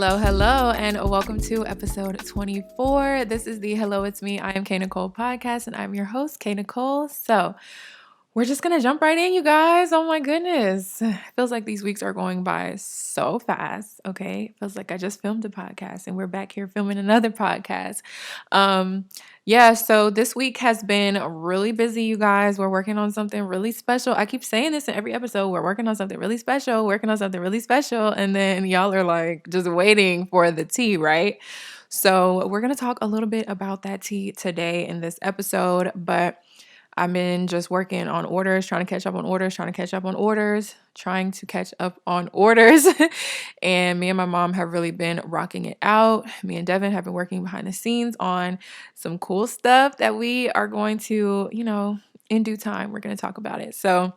Hello, and welcome to episode 24. This is the Hello, It's Me, IAmKNicole podcast, and I'm your host, K Nicole. So, we're just gonna jump right in, you guys. Oh my goodness. Feels like these weeks are going by so fast. Okay. Feels like I just filmed a podcast and we're back here filming another podcast. So this week has been really busy, you guys. We're working on something really special. I keep saying this in every episode. We're working on something really special, and then y'all are like just waiting for the tea, right? So we're gonna talk a little bit about that tea today in this episode, but I've been just working on orders, trying to catch up on orders. And me and my mom have really been rocking it out. Me and Devin have been working behind the scenes on some cool stuff that we are going to, in due time, we're going to talk about it. So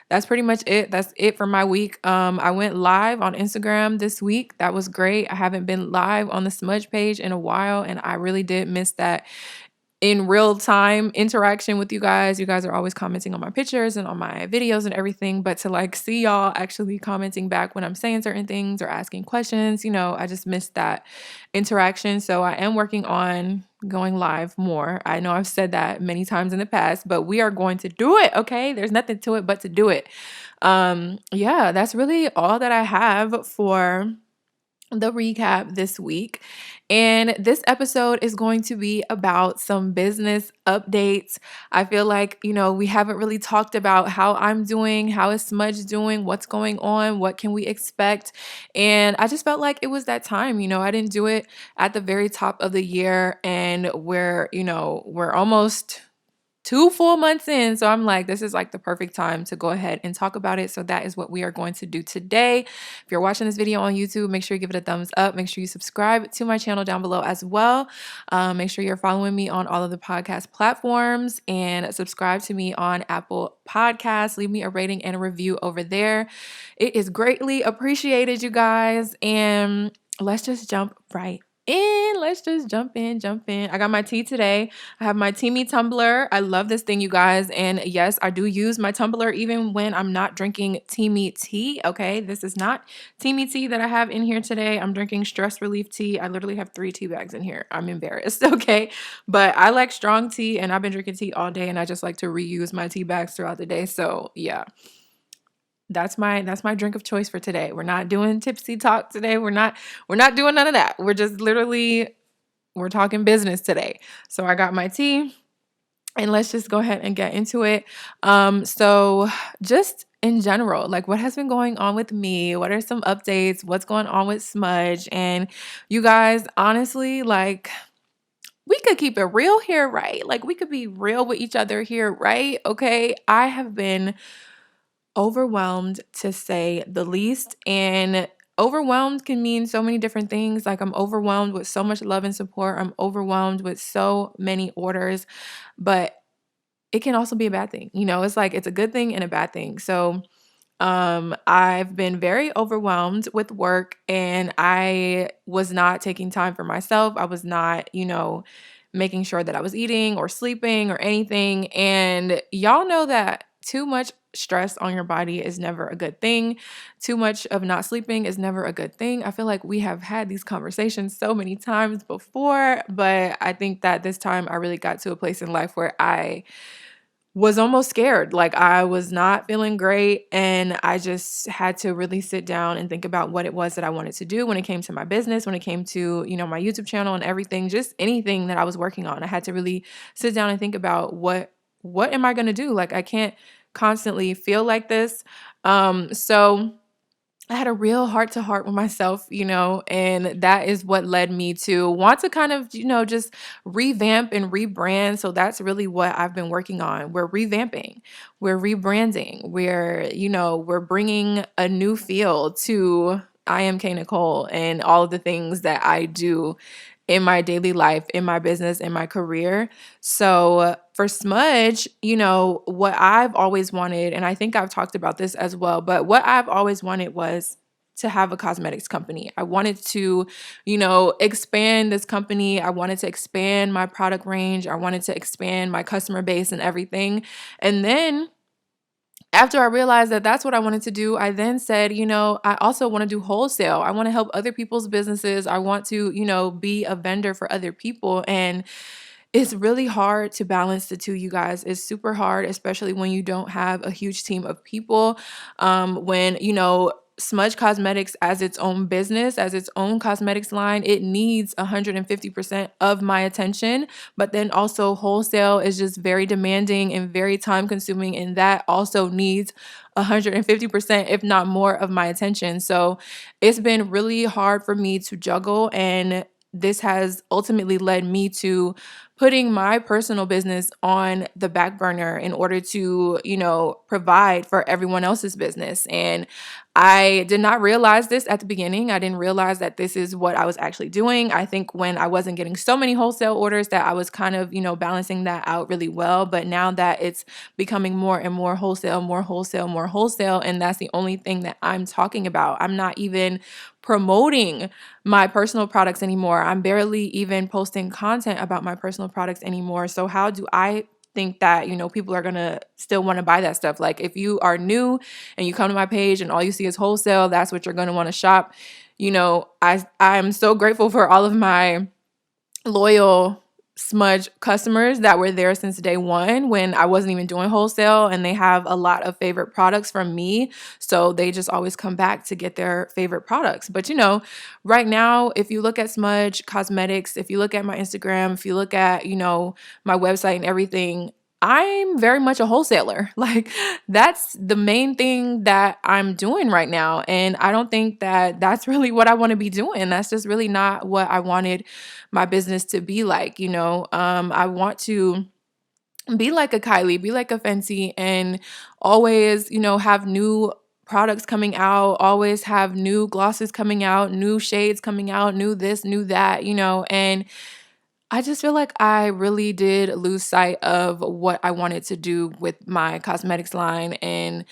that's pretty much it. That's it for my week. I went live on Instagram this week. That was great. I haven't been live on the Smudge page in a while, and I really did miss that in real time interaction with you guys. You guys are always commenting on my pictures and on my videos and everything, but to like see y'all actually commenting back when I'm saying certain things or asking questions, I just missed that interaction. So I am working on going live more. I know I've said that many times in the past, but we are going to do it. Okay. There's nothing to it but to do it. That's really all that I have for the recap this week. And this episode is going to be about some business updates. I feel like, we haven't really talked about how I'm doing, how is Smudge doing, what's going on, what can we expect. And I just felt like it was that time. I didn't do it at the very top of the year, and we're almost 2 full months in. So I'm like, this is like the perfect time to go ahead and talk about it. So that is what we are going to do today. If you're watching this video on YouTube, make sure you give it a thumbs up. Make sure you subscribe to my channel down below as well. Make sure you're following me on all of the podcast platforms and subscribe to me on Apple Podcasts. Leave me a rating and a review over there. It is greatly appreciated, you guys. And let's just jump right in. Let's just jump in. I got my tea today. I have my Teamy tumbler. I love this thing, you guys. And yes, I do use my tumbler even when I'm not drinking Teamy tea. Okay, this is not Teamy tea that I have in here today. I'm drinking stress relief tea. I literally have 3 tea bags in here. I'm embarrassed. Okay, but I like strong tea, and I've been drinking tea all day, and I just like to reuse my tea bags throughout the day. So yeah. That's my drink of choice for today. We're not doing tipsy talk today. We're not doing none of that. We're just literally, we're talking business today. So I got my tea, and let's just go ahead and get into it. So just in general, like what has been going on with me? What are some updates? What's going on with Smudge? And you guys, honestly, like we could keep it real here, right? Like we could be real with each other here, right? Okay. I have been overwhelmed, to say the least. And overwhelmed can mean so many different things. Like I'm overwhelmed with so much love and support. I'm overwhelmed with so many orders, but it can also be a bad thing. It's like it's a good thing and a bad thing. So I've been very overwhelmed with work, and I was not taking time for myself. I was not, making sure that I was eating or sleeping or anything. And y'all know that too much stress on your body is never a good thing. Too much of not sleeping is never a good thing. I feel like we have had these conversations so many times before, but I think that this time I really got to a place in life where I was almost scared. Like I was not feeling great, and I just had to really sit down and think about what it was that I wanted to do when it came to my business, when it came to, my YouTube channel and everything, just anything that I was working on. I had to really sit down and think about what am I going to do? Like I can't constantly feel like this. So I had a real heart to heart with myself, and that is what led me to want to kind of, just revamp and rebrand. So that's really what I've been working on. We're revamping, we're rebranding, we're bringing a new feel to IAmKNicole and all of the things that I do in my daily life, in my business, in my career. So for Smudge, what I've always wanted, and I think I've talked about this as well, but what I've always wanted was to have a cosmetics company. I wanted to, expand this company. I wanted to expand my product range. I wanted to expand my customer base and everything. And then after I realized that that's what I wanted to do, I then said, I also want to do wholesale. I want to help other people's businesses. I want to, be a vendor for other people. And it's really hard to balance the two, you guys. It's super hard, especially when you don't have a huge team of people. When, Smudge Cosmetics as its own business, as its own cosmetics line, it needs 150% of my attention. But then also wholesale is just very demanding and very time consuming. And that also needs 150%, if not more, of my attention. So it's been really hard for me to juggle. And this has ultimately led me to putting my personal business on the back burner in order to, provide for everyone else's business. And I did not realize this at the beginning. I didn't realize that this is what I was actually doing. I think when I wasn't getting so many wholesale orders that I was kind of, balancing that out really well. But now that it's becoming more and more wholesale, more wholesale, more wholesale, and that's the only thing that I'm talking about. I'm not even promoting my personal products anymore. I'm barely even posting content about my personal products anymore. So how do I think that, people are going to still want to buy that stuff? Like if you are new and you come to my page and all you see is wholesale, that's what you're going to want to shop. I'm so grateful for all of my loyal Smudge customers that were there since day one when I wasn't even doing wholesale, and they have a lot of favorite products from me. So they just always come back to get their favorite products. But right now, if you look at Smudge Cosmetics, if you look at my Instagram, if you look at, my website and everything, I'm very much a wholesaler. Like that's the main thing that I'm doing right now. And I don't think that that's really what I want to be doing. That's just really not what I wanted my business to be like. I want to be like a Kylie, be like a Fenty, and always, have new products coming out, always have new glosses coming out, new shades coming out, new this, new that, and I just feel like I really did lose sight of what I wanted to do with my cosmetics line. And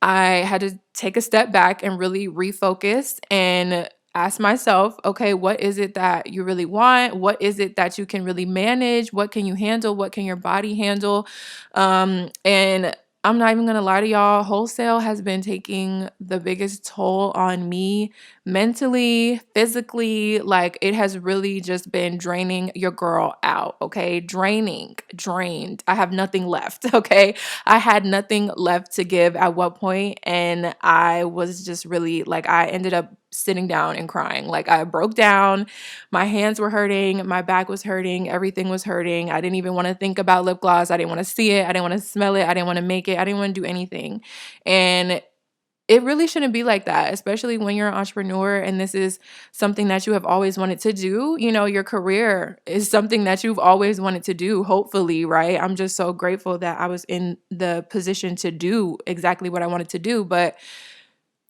I had to take a step back and really refocus and ask myself, okay, what is it that you really want? What is it that you can really manage? What can you handle? What can your body handle? And I'm not even gonna lie to y'all, wholesale has been taking the biggest toll on me mentally, physically. Like it has really just been draining your girl out, okay? Drained. I have nothing left, okay? I had nothing left to give at what point, and I was just really like, I ended up sitting down and crying. Like I broke down. My hands were hurting, my back was hurting, everything was hurting. I didn't even want to think about lip gloss. I didn't want to see it. I didn't want to smell it. I didn't want to make it. I didn't want to do anything. And it really shouldn't be like that, especially when you're an entrepreneur and this is something that you have always wanted to do. Your career is something that you've always wanted to do, hopefully, right? I'm just so grateful that I was in the position to do exactly what I wanted to do. But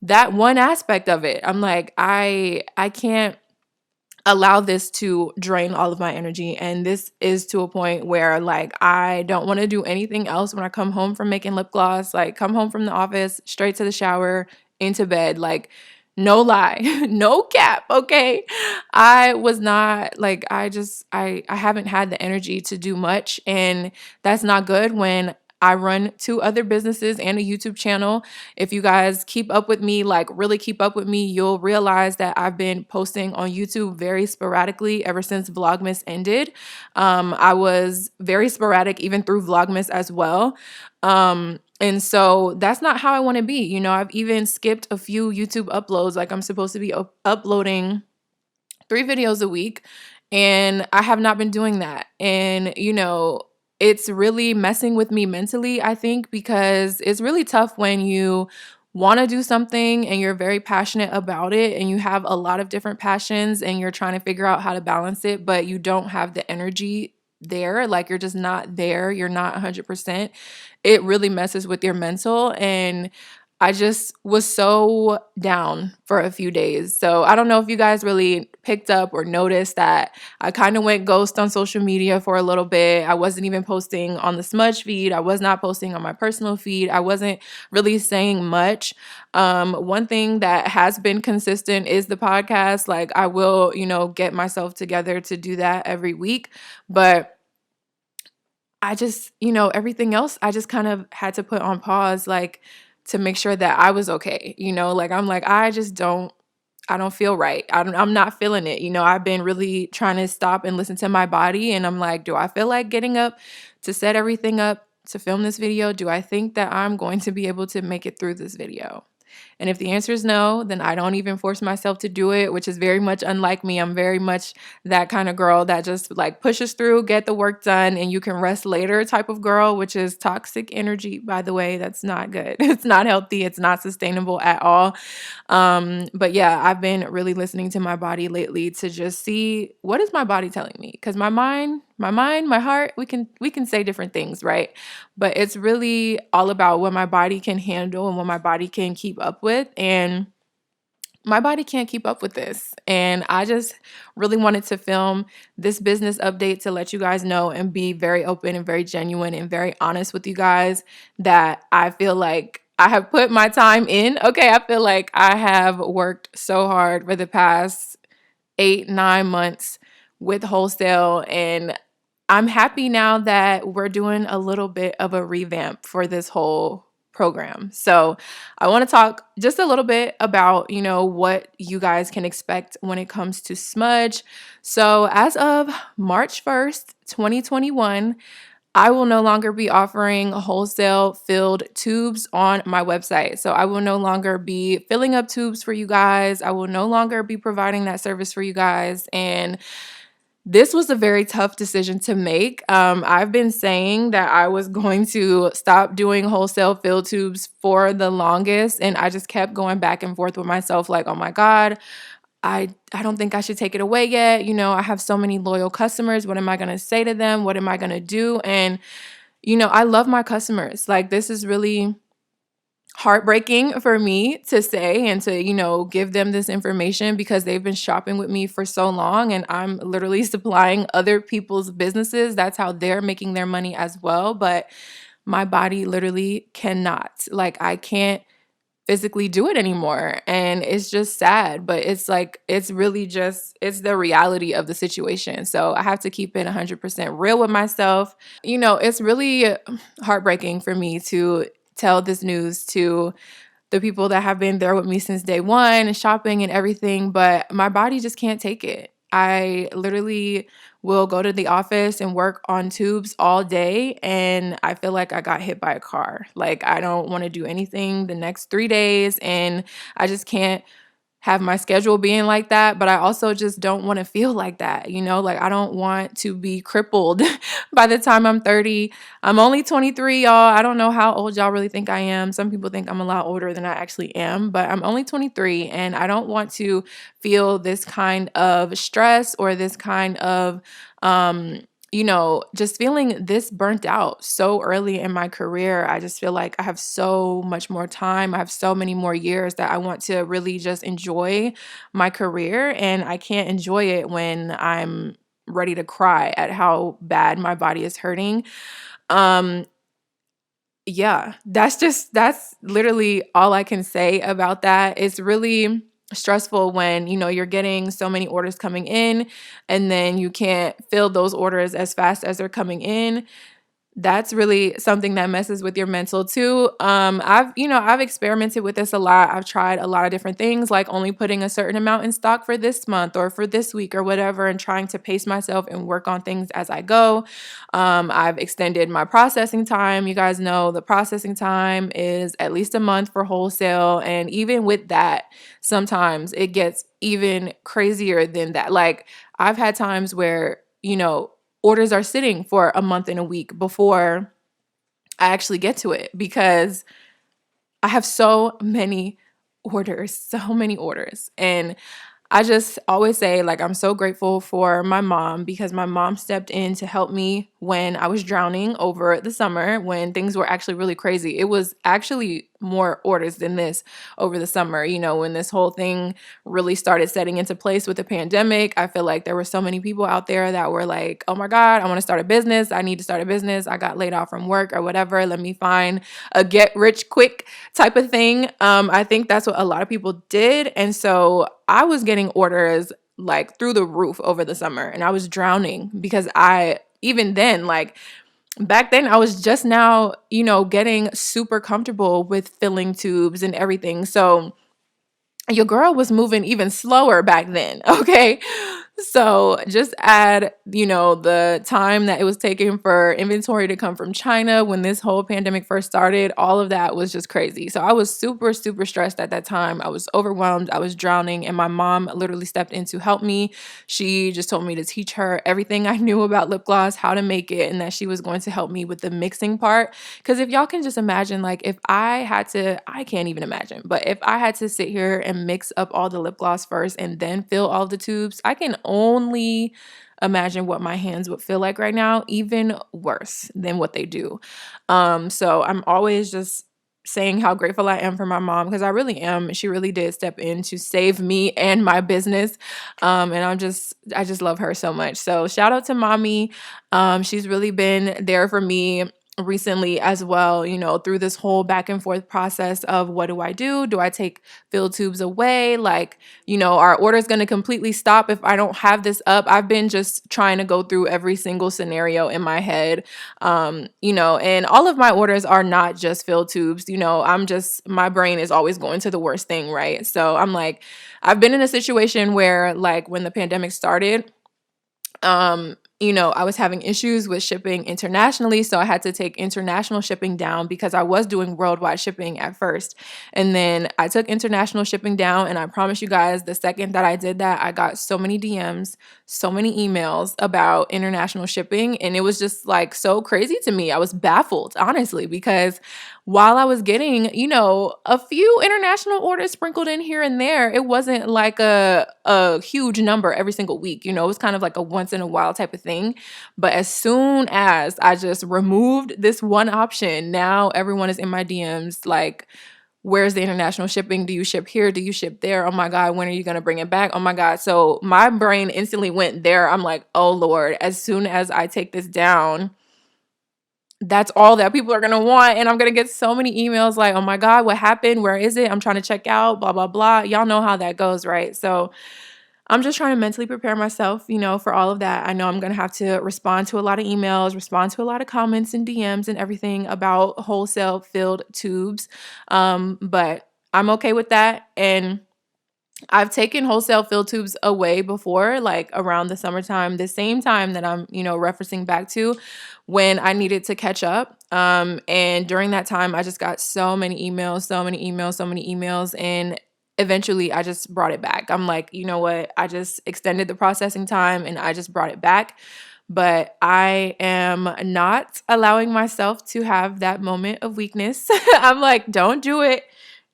that one aspect of it, I'm like, I can't allow this to drain all of my energy. And this is to a point where like I don't want to do anything else when I come home from making lip gloss. Like come home from the office, straight to the shower, into bed. Like no lie, no cap, okay? I was not like I haven't had the energy to do much, and that's not good when I run two other businesses and a YouTube channel. If you guys keep up with me, like really keep up with me, you'll realize that I've been posting on YouTube very sporadically ever since Vlogmas ended. I was very sporadic even through Vlogmas as well. And so that's not how I want to be. I've even skipped a few YouTube uploads. Like I'm supposed to be uploading 3 videos a week, and I have not been doing that. And, it's really messing with me mentally, I think, because it's really tough when you want to do something and you're very passionate about it and you have a lot of different passions and you're trying to figure out how to balance it, but you don't have the energy there. Like you're just not there. You're not 100%. It really messes with your mental. And I just was so down for a few days. So I don't know if you guys really picked up or noticed that I kind of went ghost on social media for a little bit. I wasn't even posting on the Smudge feed. I was not posting on my personal feed. I wasn't really saying much. One thing that has been consistent is the podcast. Like I will, get myself together to do that every week. But I just, everything else I just kind of had to put on pause, like to make sure that I was okay. Like I'm like, I don't feel right. I'm not feeling it. I've been really trying to stop and listen to my body. And I'm like, do I feel like getting up to set everything up to film this video? Do I think that I'm going to be able to make it through this video? And if the answer is no, then I don't even force myself to do it, which is very much unlike me. I'm very much that kind of girl that just like pushes through, get the work done, and you can rest later type of girl, which is toxic energy, by the way. That's not good. It's not healthy. It's not sustainable at all. But yeah, I've been really listening to my body lately to just see what is my body telling me. Because my heart, we can say different things, right? But it's really all about what my body can handle and what my body can keep up with. And my body can't keep up with this. And I just really wanted to film this business update to let you guys know and be very open and very genuine and very honest with you guys that I feel like I have put my time in. Okay, I feel like I have worked so hard for the past 8, 9 months with Wholesale, and I'm happy now that we're doing a little bit of a revamp for this whole program. So I want to talk just a little bit about, what you guys can expect when it comes to Smudge. So as of March 1st, 2021, I will no longer be offering wholesale filled tubes on my website. So I will no longer be filling up tubes for you guys. I will no longer be providing that service for you guys. And this was a very tough decision to make. I've been saying that I was going to stop doing wholesale fill tubes for the longest, and I just kept going back and forth with myself like, oh my God, I don't think I should take it away yet. I have so many loyal customers. What am I going to say to them? What am I going to do? And, I love my customers. Like, this is really heartbreaking for me to say and to, give them this information because they've been shopping with me for so long and I'm literally supplying other people's businesses. That's how they're making their money as well. But my body literally cannot. Like, I can't physically do it anymore. And it's just sad, but it's like, it's really just, it's the reality of the situation. So I have to keep it 100% real with myself. It's really heartbreaking for me to tell this news to the people that have been there with me since day one, shopping and everything, but my body just can't take it. I literally will go to the office and work on tubes all day, and I feel like I got hit by a car. Like, I don't want to do anything the next 3 days, and I just can't have my schedule being like that, but I also just don't want to feel like that, like I don't want to be crippled by the time I'm 30. I'm only 23, y'all. I don't know how old y'all really think I am. Some people think I'm a lot older than I actually am, but I'm only 23 and I don't want to feel this kind of stress or this kind of just feeling this burnt out so early in my career. I just feel like I have so much more time. I have so many more years that I want to really just enjoy my career. And I can't enjoy it when I'm ready to cry at how bad my body is hurting. Um, yeah, that's literally all I can say about that. It's really stressful when, you're getting so many orders coming in and then you can't fill those orders as fast as they're coming in. That's really something that messes with your mental too. I've experimented with this a lot. I've tried a lot of different things, like only putting a certain amount in stock for this month or for this week or whatever, and trying to pace myself and work on things as I go. I've extended my processing time. You guys know the processing time is at least a month for wholesale. And even with that, sometimes it gets even crazier than that. Like, I've had times where, orders are sitting for a month and a week before I actually get to it because I have so many orders, so many orders. And I just always say, like, I'm so grateful for my mom because my mom stepped in to help me when I was drowning over the summer when things were actually really crazy. It was actually more orders than this over the summer. When this whole thing really started setting into place with the pandemic, I feel like there were so many people out there that were like, oh my God, I want to start a business. I need to start a business. I got laid off from work or whatever. Let me find a get rich quick type of thing. I think that's what a lot of people did. And so I was getting orders like through the roof over the summer and I was drowning because even then, like, back then I was just now, getting super comfortable with filling tubes and everything. So your girl was moving even slower back then. Okay. So just add, the time that it was taking for inventory to come from China when this whole pandemic first started. All of that was just crazy. So I was super, super stressed at that time. I was overwhelmed. I was drowning. And my mom literally stepped in to help me. She just told me to teach her everything I knew about lip gloss, how to make it, and that she was going to help me with the mixing part. Because if y'all can just imagine, like, if I had to, I can't even imagine, but if I had to sit here and mix up all the lip gloss first and then fill all the tubes, I can only imagine what my hands would feel like right now, even worse than what they do. So I'm always just saying how grateful I am for my mom, because I really am. She really did step in to save me and my business. And I just love her so much. So shout out to mommy. She's really been there for me recently as well, through this whole back and forth process of what do I do? Do I take fill tubes away? Like, our order is going to completely stop if I don't have this up. I've been just trying to go through every single scenario in my head. And all of my orders are not just fill tubes. My brain is always going to the worst thing, right? So I'm like, I've been in a situation where, like, when the pandemic started, I was having issues with shipping internationally, so I had to take international shipping down because I was doing worldwide shipping at first. And then I took international shipping down, and I promise you guys, the second that I did that, I got so many DMs, so many emails about international shipping, and it was just like so crazy to me. I was baffled, honestly, because while I was getting, a few international orders sprinkled in here and there, it wasn't like a huge number every single week. It was kind of like a once in a while type of thing. But as soon as I just removed this one option, now everyone is in my DMs like, where's the international shipping? Do you ship here? Do you ship there? Oh my God, when are you going to bring it back? Oh my God. So my brain instantly went there. I'm like, oh Lord, as soon as I take this down, that's all that people are going to want. And I'm going to get so many emails like, oh my God, what happened? Where is it? I'm trying to check out, blah, blah, blah. Y'all know how that goes, right? So I'm just trying to mentally prepare myself, for all of that. I know I'm going to have to respond to a lot of emails, respond to a lot of comments and DMs and everything about wholesale filled tubes. But I'm okay with that. And I've taken wholesale fill tubes away before, like around the summertime, the same time that I'm, referencing back to when I needed to catch up. And during that time, I just got so many emails, so many emails, so many emails. And eventually I just brought it back. I'm like, you know what? I just extended the processing time and I just brought it back. But I am not allowing myself to have that moment of weakness. I'm like, don't do it.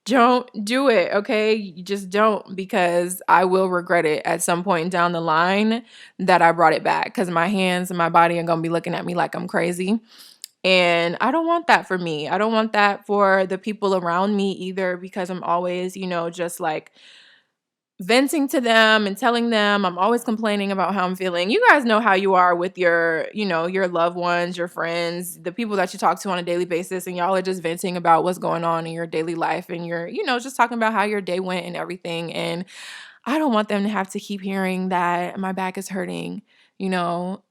Don't do it, okay? You just don't, because I will regret it at some point down the line that I brought it back, because my hands and my body are going to be looking at me like I'm crazy. And I don't want that for me. I don't want that for the people around me either, because I'm always, just like venting to them and telling them. I'm always complaining about how I'm feeling. You guys know how you are with your loved ones, your friends, the people that you talk to on a daily basis, and y'all are just venting about what's going on in your daily life, and you're, just talking about how your day went and everything. And I don't want them to have to keep hearing that my back is hurting, you know,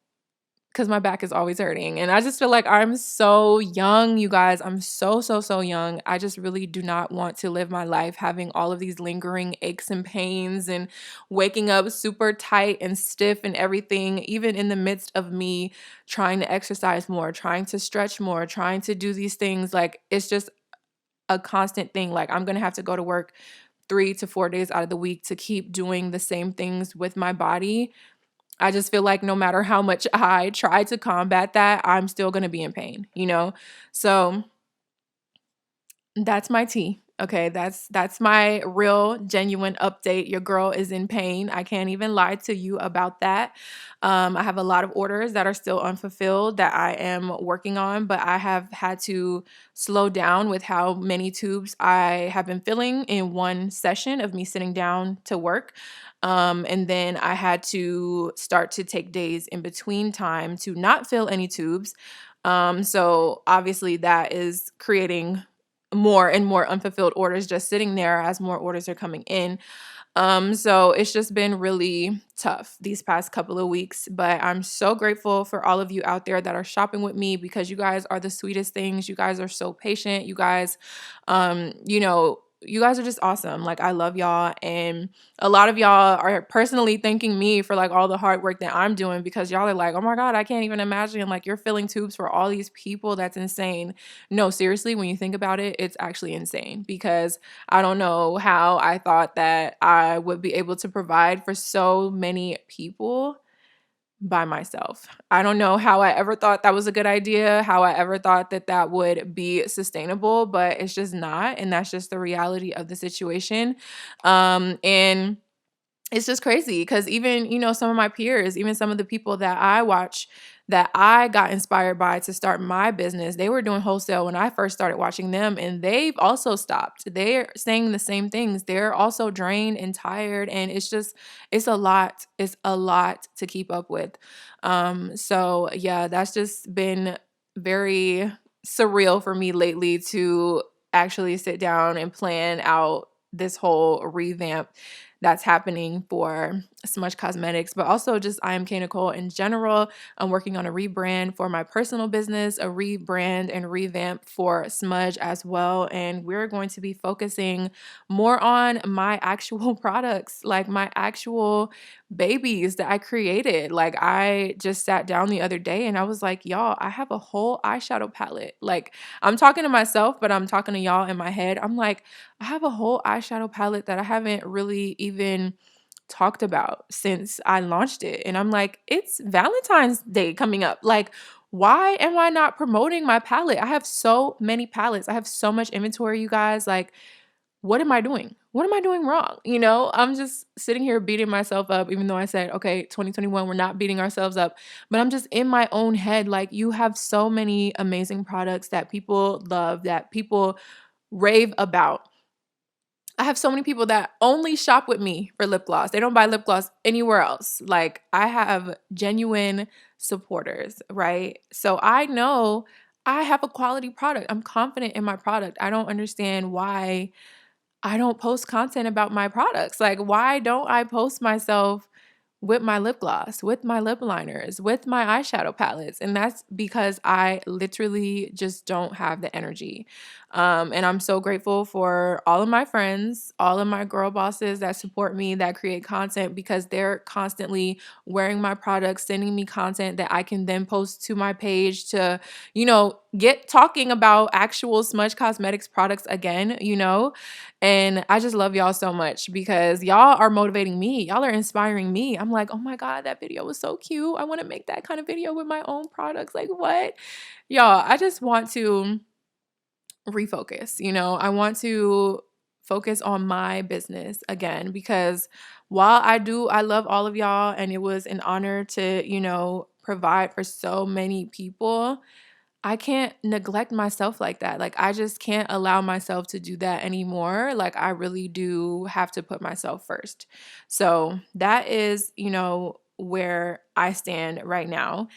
because my back is always hurting. And I just feel like I'm so young, you guys. I'm so, so, so young. I just really do not want to live my life having all of these lingering aches and pains and waking up super tight and stiff and everything, even in the midst of me trying to exercise more, trying to stretch more, trying to do these things. Like, it's just a constant thing. Like, I'm going to have to go to work 3 to 4 days out of the week to keep doing the same things with my body. I just feel like no matter how much I try to combat that, I'm still going to be in pain, So that's my tea. Okay, that's my real genuine update. Your girl is in pain. I can't even lie to you about that. I have a lot of orders that are still unfulfilled that I am working on, but I have had to slow down with how many tubes I have been filling in one session of me sitting down to work. And then I had to start to take days in between time to not fill any tubes. So obviously that is creating more and more unfulfilled orders just sitting there as more orders are coming in. So it's just been really tough these past couple of weeks, but I'm so grateful for all of you out there that are shopping with me because you guys are the sweetest things. You guys are so patient. You guys, you guys are just awesome. Like, I love y'all. And a lot of y'all are personally thanking me for like all the hard work that I'm doing because y'all are like, oh my God, I can't even imagine like you're filling tubes for all these people. That's insane. No, seriously, when you think about it, it's actually insane because I don't know how I thought that I would be able to provide for so many people by myself. I don't know how I ever thought that was a good idea, how I ever thought that that would be sustainable, but it's just not. And that's just the reality of the situation. And it's just crazy because even, some of my peers, even some of the people that I watch that I got inspired by to start my business, they were doing wholesale when I first started watching them and they've also stopped. They're saying the same things. They're also drained and tired and it's a lot. It's a lot to keep up with. So yeah, that's just been very surreal for me lately to actually sit down and plan out this whole revamp that's happening for Smudge Cosmetics, but also just IAmKNicole in general. I'm working on a rebrand for my personal business, a rebrand and revamp for Smudge as well. And we're going to be focusing more on my actual products, like my actual babies that I created. Like, I just sat down the other day and I was like, y'all, I have a whole eyeshadow palette. Like, I'm talking to myself, but I'm talking to y'all in my head. I'm like, I have a whole eyeshadow palette that I haven't really even talked about since I launched it. And I'm like, it's Valentine's Day coming up. Like, why am I not promoting my palette? I have so many palettes. I have so much inventory, you guys. Like, what am I doing? What am I doing wrong? I'm just sitting here beating myself up, even though I said, okay, 2021, we're not beating ourselves up. But I'm just in my own head. Like, you have so many amazing products that people love, that people rave about. I have so many people that only shop with me for lip gloss. They don't buy lip gloss anywhere else. Like, I have genuine supporters, right? So I know I have a quality product. I'm confident in my product. I don't understand why I don't post content about my products. Like, why don't I post myself with my lip gloss, with my lip liners, with my eyeshadow palettes? And that's because I literally just don't have the energy. And I'm so grateful for all of my friends, all of my girl bosses that support me, that create content, because they're constantly wearing my products, sending me content that I can then post to my page to, get talking about actual Smudge Cosmetics products again. And I just love y'all so much because y'all are motivating me. Y'all are inspiring me. I'm like, oh my God, that video was so cute. I want to make that kind of video with my own products. Like, what? Y'all, I just want to refocus. I want to focus on my business again because while I love all of y'all and it was an honor to, provide for so many people. I can't neglect myself like that. Like, I just can't allow myself to do that anymore. Like, I really do have to put myself first. So that is, where I stand right now.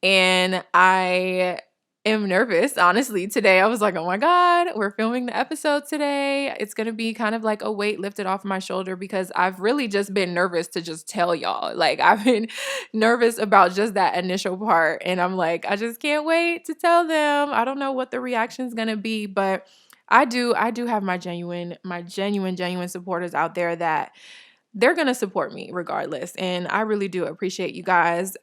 And I am nervous, honestly. Today, I was like, oh my God, we're filming the episode today. It's going to be kind of like a weight lifted off my shoulder because I've really just been nervous to just tell y'all. Like, I've been nervous about just that initial part. And I'm like, I just can't wait to tell them. I don't know what the reaction is going to be, but I do have my genuine supporters out there that they're going to support me regardless. And I really do appreciate you guys.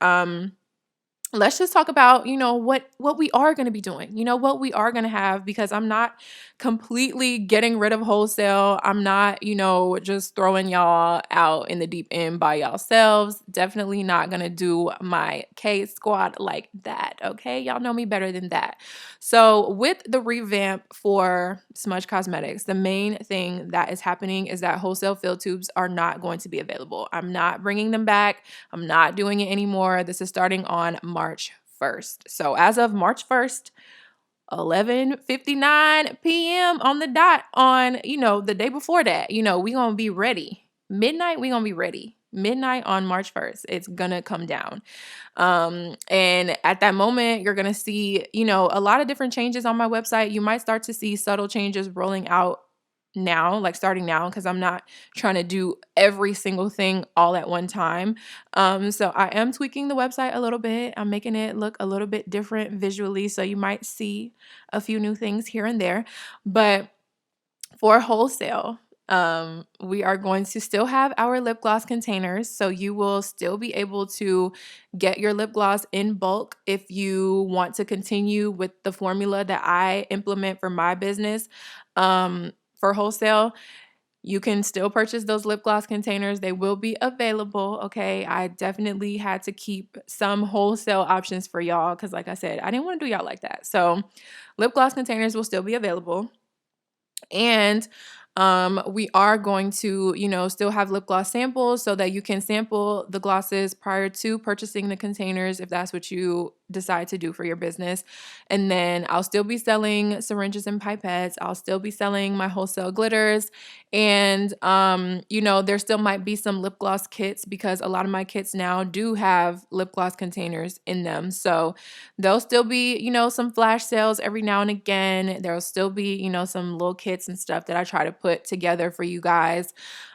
Let's just talk about, what we are going to be doing, what we are going to have, because I'm not completely getting rid of wholesale. I'm not, just throwing y'all out in the deep end by yourselves. Definitely not going to do my K squad like that. Okay. Y'all know me better than that. So with the revamp for Smudge Cosmetics, the main thing that is happening is that wholesale fill tubes are not going to be available. I'm not bringing them back. I'm not doing it anymore. This is starting on March 1st. So as of March 1st, 11:59 p.m. on the dot on, the day before that, we going to be ready. Midnight, we going to be ready. Midnight on March 1st, it's going to come down. And at that moment, you're going to see, a lot of different changes on my website. You might start to see subtle changes rolling out now, like starting now, because I'm not trying to do every single thing all at one time. So I am tweaking the website a little bit. I'm making it look a little bit different visually. So you might see a few new things here and there. But for wholesale, we are going to still have our lip gloss containers. So you will still be able to get your lip gloss in bulk if you want to continue with the formula that I implement for my business. For wholesale, you can still purchase those lip gloss containers. They will be available. Okay. I definitely had to keep some wholesale options for y'all because, like I said, I didn't want to do y'all like that. So, lip gloss containers will still be available. And we are going to, still have lip gloss samples so that you can sample the glosses prior to purchasing the containers if that's what you decide to do for your business. And then I'll still be selling syringes and pipettes. I'll still be selling my wholesale glitters. And, there still might be some lip gloss kits because a lot of my kits now do have lip gloss containers in them. So there'll still be, some flash sales every now and again. There'll still be, some little kits and stuff that I try to put together for you guys.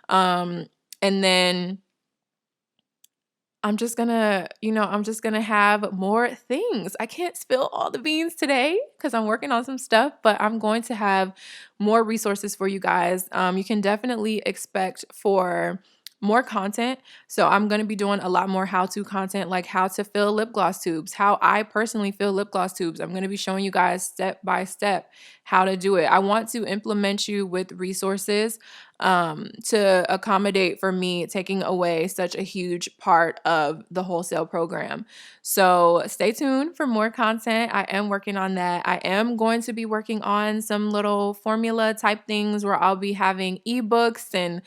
And then I'm just gonna have more things. I can't spill all the beans today because I'm working on some stuff, but I'm going to have more resources for you guys. You can definitely expect for more content. So I'm going to be doing a lot more how-to content, like how to fill lip gloss tubes, how I personally fill lip gloss tubes. I'm going to be showing you guys step by step how to do it. I want to implement you with resources to accommodate for me taking away such a huge part of the wholesale program. So stay tuned for more content. I am working on that. I am going to be working on some little formula type things where I'll be having ebooks and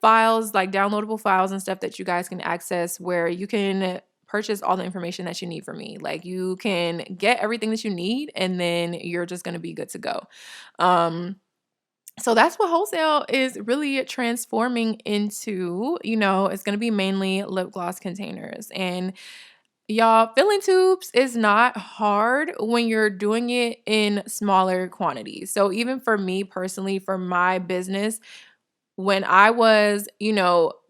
files, like downloadable files and stuff that you guys can access where you can purchase all the information that you need from me. Like you can get everything that you need and then you're just going to be good to go. So that's what wholesale is really transforming into. It's going to be mainly lip gloss containers. And y'all, filling tubes is not hard when you're doing it in smaller quantities. So even for me personally, for my business, when I was,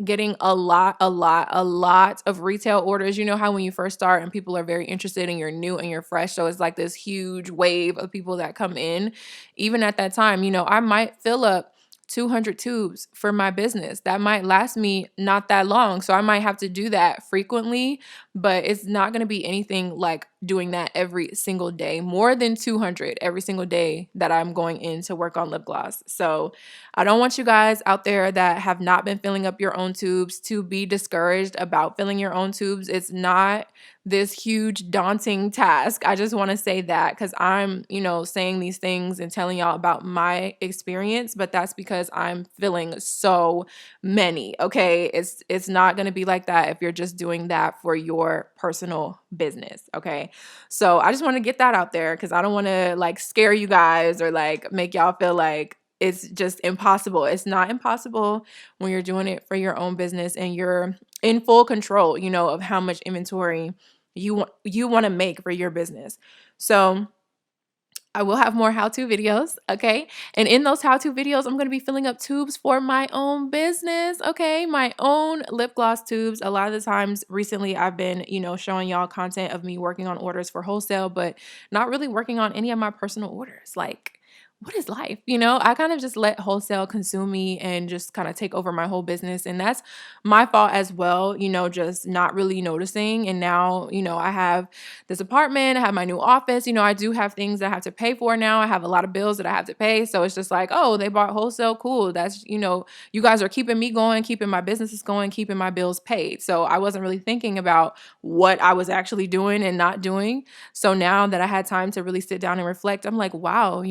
getting a lot of retail orders, how when you first start and people are very interested and you're new and you're fresh. So it's like this huge wave of people that come in. Even at that time, I might fill up 200 tubes for my business. That might last me not that long. So I might have to do that frequently, but it's not going to be anything like doing that every single day, more than 200 every single day that I'm going in to work on lip gloss. So I don't want you guys out there that have not been filling up your own tubes to be discouraged about filling your own tubes. It's not this huge daunting task. I just want to say that because I'm, saying these things and telling y'all about my experience, but that's because I'm filling so many. Okay. It's not going to be like that if you're just doing that for your personal business. Okay. So I just want to get that out there because I don't want to like scare you guys or like make y'all feel like it's just impossible. It's not impossible when you're doing it for your own business and you're in full control, of how much inventory you want to make for your business. So I will have more how-to videos, okay? And in those how-to videos, I'm going to be filling up tubes for my own business, okay? My own lip gloss tubes. A lot of the times recently I've been, showing y'all content of me working on orders for wholesale, but not really working on any of my personal orders. Like, what is life? I kind of just let wholesale consume me and just kind of take over my whole business. And that's my fault as well, just not really noticing. And now, I have this apartment, I have my new office, I do have things that I have to pay for now. I have a lot of bills that I have to pay. So it's just like, oh, they bought wholesale. Cool. That's, you guys are keeping me going, keeping my businesses going, keeping my bills paid. So I wasn't really thinking about what I was actually doing and not doing. So now that I had time to really sit down and reflect, I'm like, wow,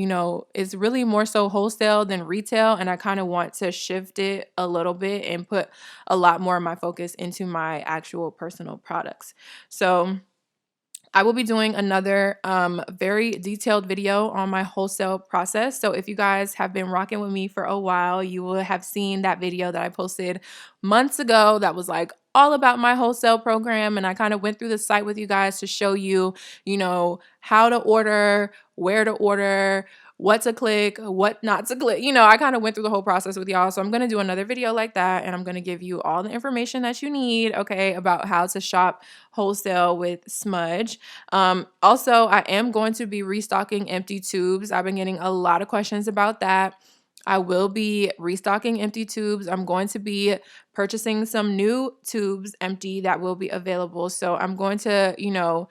it's really more so wholesale than retail. And I kind of want to shift it a little bit and put a lot more of my focus into my actual personal products. So I will be doing another very detailed video on my wholesale process. So if you guys have been rocking with me for a while, you will have seen that video that I posted months ago that was like all about my wholesale program. And I kind of went through the site with you guys to show you, how to order, where to order, what to click, what not to click. I kind of went through the whole process with y'all. So I'm going to do another video like that, and I'm going to give you all the information that you need, okay, about how to shop wholesale with Smudge. Also, I am going to be restocking empty tubes. I've been getting a lot of questions about that. I will be restocking empty tubes. I'm going to be purchasing some new tubes empty that will be available. So I'm going to,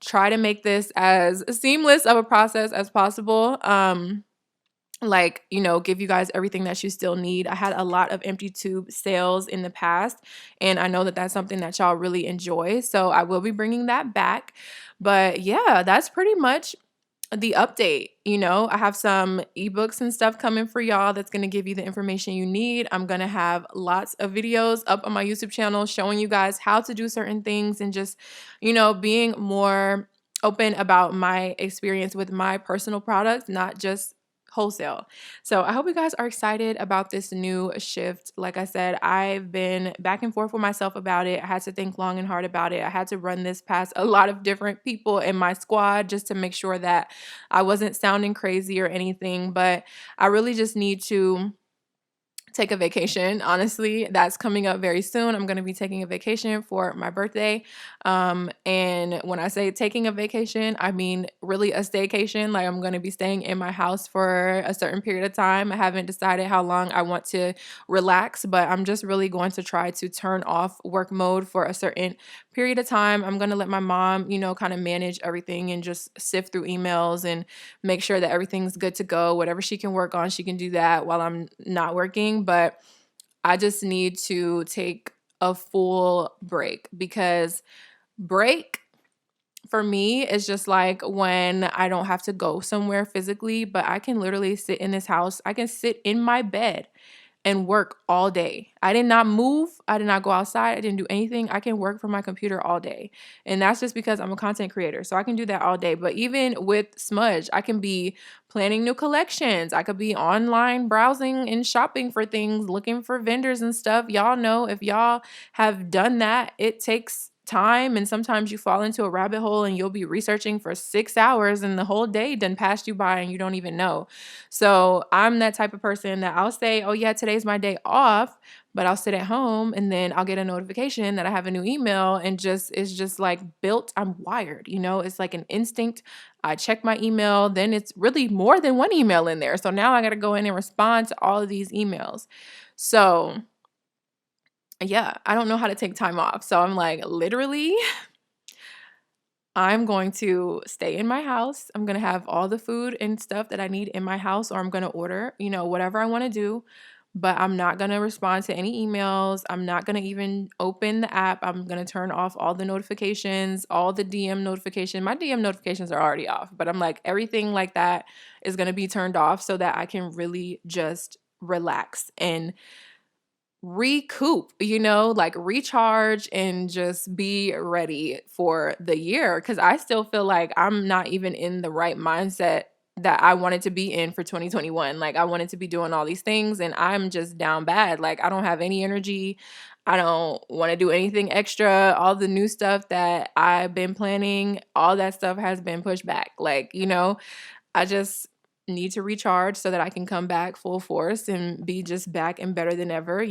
try to make this as seamless of a process as possible. Give you guys everything that you still need. I had a lot of empty tube sales in the past, and I know that that's something that y'all really enjoy. So I will be bringing that back. But yeah, that's pretty much the update. I have some ebooks and stuff coming for y'all that's going to give you the information you need. I'm going to have lots of videos up on my YouTube channel showing you guys how to do certain things, and just, being more open about my experience with my personal products, not just wholesale. So I hope you guys are excited about this new shift. Like I said, I've been back and forth with myself about it. I had to think long and hard about it. I had to run this past a lot of different people in my squad just to make sure that I wasn't sounding crazy or anything. But I really just need to take a vacation. Honestly, that's coming up very soon. I'm going to be taking a vacation for my birthday. And when I say taking a vacation, I mean really a staycation. Like, I'm going to be staying in my house for a certain period of time. I haven't decided how long I want to relax, but I'm just really going to try to turn off work mode for a certain period of time. I'm going to let my mom, kind of manage everything and just sift through emails and make sure that everything's good to go. Whatever she can work on, she can do that while I'm not working. But I just need to take a full break, because break for me is just like when I don't have to go somewhere physically, but I can literally sit in this house. I can sit in my bed and work all day. I did not move. I did not go outside. I didn't do anything. I can work from my computer all day. And that's just because I'm a content creator. So I can do that all day. But even with Smudge, I can be planning new collections. I could be online browsing and shopping for things, looking for vendors and stuff. Y'all know, if y'all have done that, it takes time, and sometimes you fall into a rabbit hole and you'll be researching for 6 hours and the whole day done passed you by and you don't even know. So I'm that type of person that I'll say, oh yeah, today's my day off, but I'll sit at home and then I'll get a notification that I have a new email, and it's just like built. I'm wired, it's like an instinct. I check my email, then it's really more than one email in there. So now I got to go in and respond to all of these emails. So yeah, I don't know how to take time off. So I'm like, literally, I'm going to stay in my house. I'm going to have all the food and stuff that I need in my house, or I'm going to order, whatever I want to do. But I'm not going to respond to any emails. I'm not going to even open the app. I'm going to turn off all the notifications, all the DM notifications. My DM notifications are already off, but I'm like, everything like that is going to be turned off so that I can really just relax and recoup, like recharge and just be ready for the year. Because I still feel like I'm not even in the right mindset that I wanted to be in for 2021. Like, I wanted to be doing all these things and I'm just down bad. Like, I don't have any energy. I don't want to do anything extra. All the new stuff that I've been planning, all that stuff has been pushed back. Like, I just need to recharge so that I can come back full force and be just back and better than ever.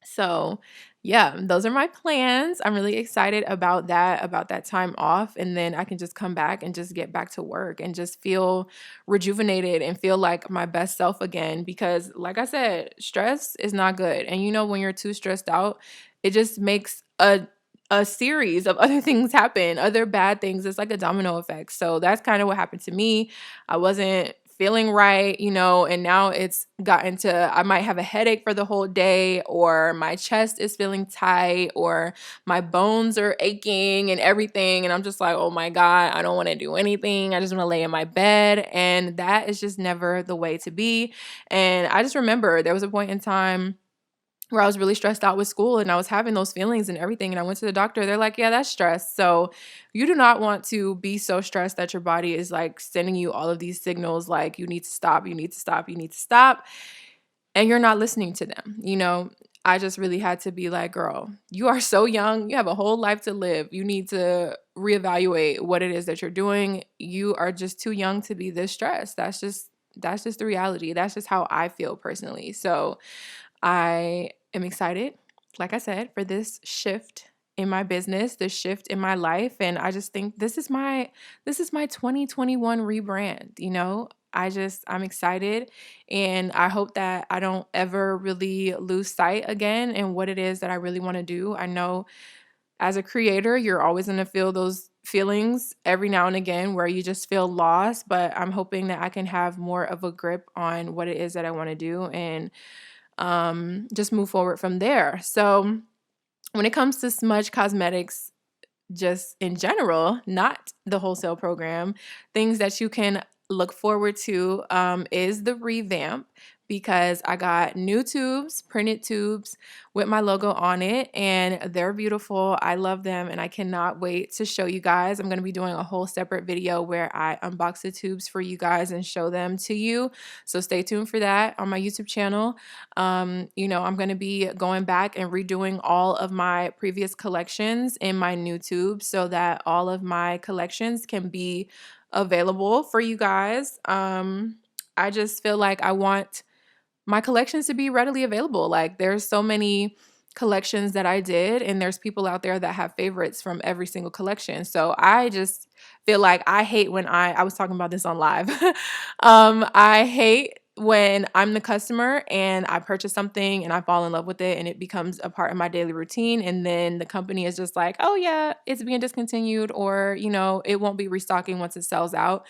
So yeah, those are my plans. I'm really excited about that time off. And then I can just come back and just get back to work and just feel rejuvenated and feel like my best self again. Because like I said, stress is not good. And when you're too stressed out, it just makes a series of other things happen, other bad things. It's like a domino effect. So that's kind of what happened to me. I wasn't feeling right, and now it's gotten to, I might have a headache for the whole day, or my chest is feeling tight, or my bones are aching and everything. And I'm just like, oh my God, I don't want to do anything. I just want to lay in my bed. And that is just never the way to be. And I just remember there was a point in time where I was really stressed out with school and I was having those feelings and everything. And I went to the doctor. They're like, yeah, that's stress. So you do not want to be so stressed that your body is like sending you all of these signals like you need to stop, you need to stop, you need to stop. And you're not listening to them. I just really had to be like, girl, you are so young. You have a whole life to live. You need to reevaluate what it is that you're doing. You are just too young to be this stressed. That's just the reality. That's just how I feel personally. So I am excited, like I said, for this shift in my business, this shift in my life. And I just think this is my 2021 rebrand, I'm excited, and I hope that I don't ever really lose sight again in what it is that I really want to do. I know as a creator, you're always going to feel those feelings every now and again where you just feel lost, but I'm hoping that I can have more of a grip on what it is that I want to do, and just move forward from there. So when it comes to Smudge Cosmetics, just in general, not the wholesale program, things that you can look forward to is the revamp, because I got new tubes, printed tubes with my logo on it, and they're beautiful. I love them, and I cannot wait to show you guys. I'm going to be doing a whole separate video where I unbox the tubes for you guys and show them to you. So stay tuned for that on my YouTube channel. I'm going to be going back and redoing all of my previous collections in my new tubes so that all of my collections can be available for you guys. I just feel like I want my collections to be readily available. Like, there's so many collections that I did, and there's people out there that have favorites from every single collection. So I just feel like I hate when I was talking about this on live. I hate when I'm the customer and I purchase something and I fall in love with it and it becomes a part of my daily routine, and then the company is just like, oh yeah, it's being discontinued, or it won't be restocking once it sells out.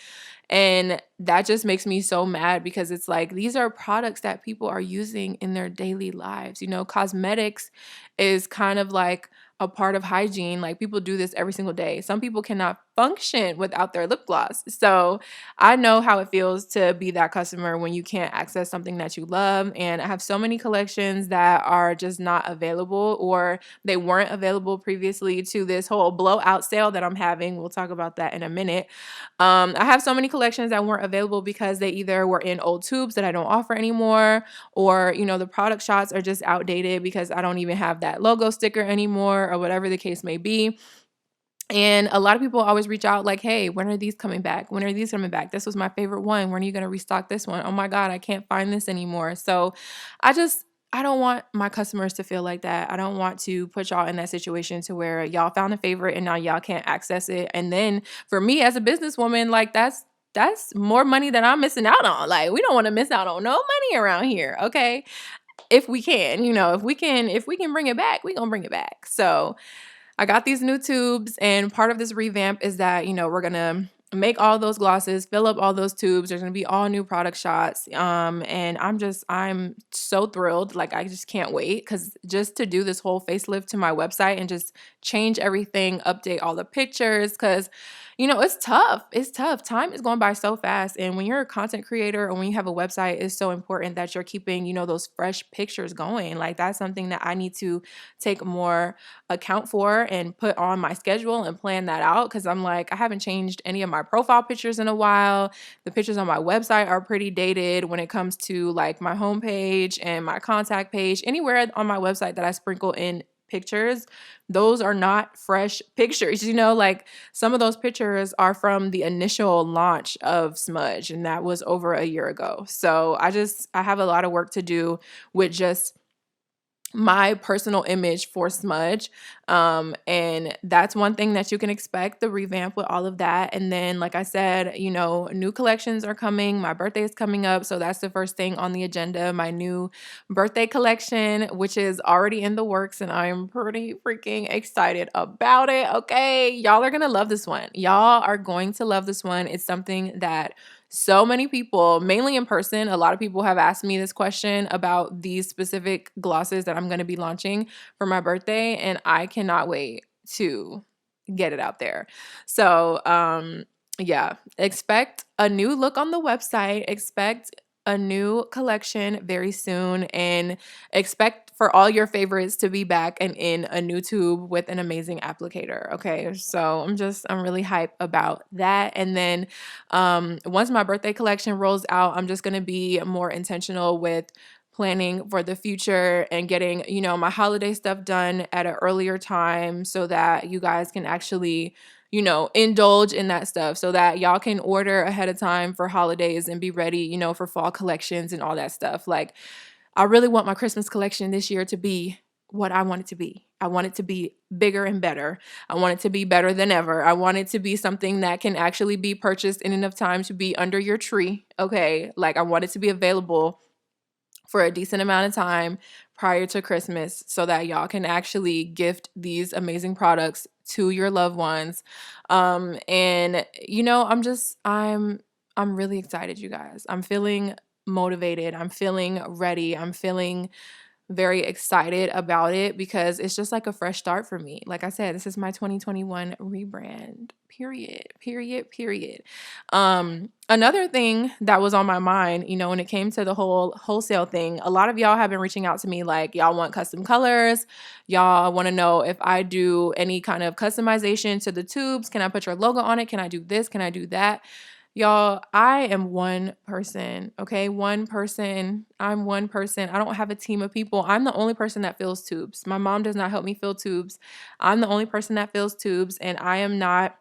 And that just makes me so mad, because it's like, these are products that people are using in their daily lives. Cosmetics is kind of like a part of hygiene. Like, people do this every single day. Some people cannot function without their lip gloss. So I know how it feels to be that customer when you can't access something that you love. And I have so many collections that are just not available, or they weren't available previously to this whole blowout sale that I'm having. We'll talk about that in a minute. I have so many collections that weren't available because they either were in old tubes that I don't offer anymore, or, the product shots are just outdated because I don't even have that logo sticker anymore, or whatever the case may be. And a lot of people always reach out like, hey, when are these coming back? When are these coming back? This was my favorite one. When are you going to restock this one? Oh my God, I can't find this anymore. So I don't want my customers to feel like that. I don't want to put y'all in that situation to where y'all found a favorite and now y'all can't access it. And then for me as a businesswoman, like, that's more money that I'm missing out on. Like, we don't want to miss out on no money around here. Okay. If we can, if we can bring it back, we gonna bring it back. So I got these new tubes, and part of this revamp is that, we're going to make all those glosses, fill up all those tubes. There's going to be all new product shots. And I'm so thrilled. Like, I just can't wait, because just to do this whole facelift to my website and just change everything, update all the pictures, because it's tough. It's tough. Time is going by so fast. And when you're a content creator, or when you have a website, it's so important that you're keeping, those fresh pictures going. Like, that's something that I need to take more account for and put on my schedule and plan that out, because I'm like, I haven't changed any of my profile pictures in a while. The pictures on my website are pretty dated when it comes to like my homepage and my contact page. Anywhere on my website that I sprinkle in pictures, those are not fresh pictures. Like, some of those pictures are from the initial launch of Smudge, and that was over a year ago. So I have a lot of work to do with just my personal image for Smudge. And that's one thing that you can expect, the revamp with all of that. And then, like I said, new collections are coming. My birthday is coming up. So that's the first thing on the agenda, my new birthday collection, which is already in the works. And I'm pretty freaking excited about it. Okay. Y'all are going to love this one. Y'all are going to love this one. It's something that so many people, mainly in person, a lot of people have asked me this question about these specific glosses that I'm going to be launching for my birthday, and I cannot wait to get it out there. So, yeah, expect a new look on the website, expect a new collection very soon, and expect for all your favorites to be back and in a new tube with an amazing applicator. Okay. So I'm really hyped about that. And then once my birthday collection rolls out, I'm just going to be more intentional with planning for the future and getting, my holiday stuff done at an earlier time so that you guys can actually, indulge in that stuff so that y'all can order ahead of time for holidays and be ready, for fall collections and all that stuff. Like, I really want my Christmas collection this year to be what I want it to be. I want it to be bigger and better. I want it to be better than ever. I want it to be something that can actually be purchased in enough time to be under your tree. Okay. Like, I want it to be available for a decent amount of time prior to Christmas so that y'all can actually gift these amazing products to your loved ones. And I'm really excited, you guys. I'm feeling motivated. I'm feeling ready. I'm feeling very excited about it because it's just like a fresh start for me. Like I said, this is my 2021 rebrand. Period. Another thing that was on my mind, when it came to the whole wholesale thing, a lot of y'all have been reaching out to me like y'all want custom colors. Y'all want to know if I do any kind of customization to the tubes. Can I put your logo on it? Can I do this? Can I do that? Y'all, I am one person, okay? One person. I'm one person. I don't have a team of people. I'm the only person that fills tubes. My mom does not help me fill tubes. I'm the only person that fills tubes, and I am not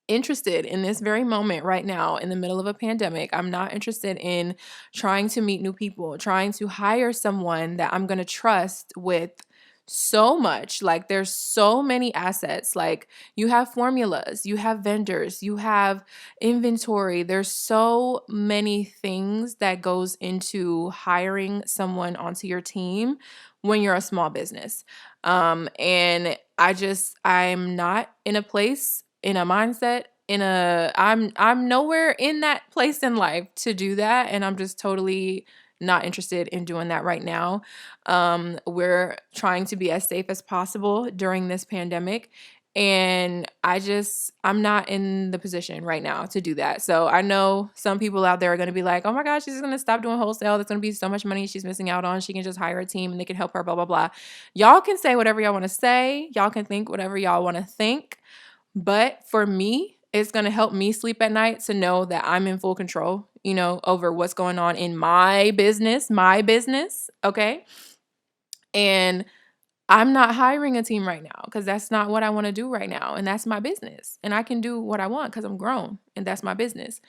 interested in this very moment right now in the middle of a pandemic. I'm not interested in trying to meet new people, trying to hire someone that I'm going to trust with so much. Like, there's so many assets. Like, you have formulas, you have vendors, you have inventory. There's so many things that goes into hiring someone onto your team when you're a small business. And I'm not in a place, in a mindset, I'm nowhere in that place in life to do that. And I'm just totally not interested in doing that right now. We're trying to be as safe as possible during this pandemic. And I'm not in the position right now to do that. So I know some people out there are going to be like, oh my gosh, she's going to stop doing wholesale. That's going to be so much money she's missing out on. She can just hire a team and they can help her, blah, blah, blah. Y'all can say whatever y'all want to say. Y'all can think whatever y'all want to think. But for me, it's going to help me sleep at night to know that I'm in full control, over what's going on in my business, okay? And I'm not hiring a team right now because that's not what I want to do right now. And that's my business. And I can do what I want because I'm grown and that's my business.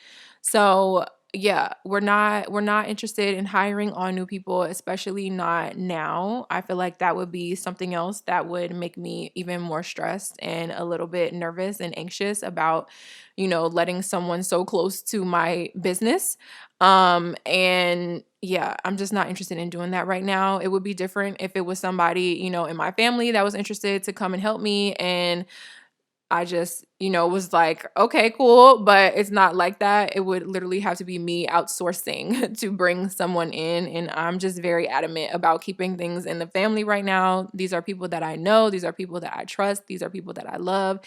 So yeah, we're not interested in hiring on new people, especially not now. I feel like that would be something else that would make me even more stressed and a little bit nervous and anxious about, letting someone so close to my business. And yeah, I'm just not interested in doing that right now. It would be different if it was somebody, in my family that was interested to come and help me. And I just, was like, okay, cool. But it's not like that. It would literally have to be me outsourcing to bring someone in. And I'm just very adamant about keeping things in the family right now. These are people that I know. These are people that I trust. These are people that I love.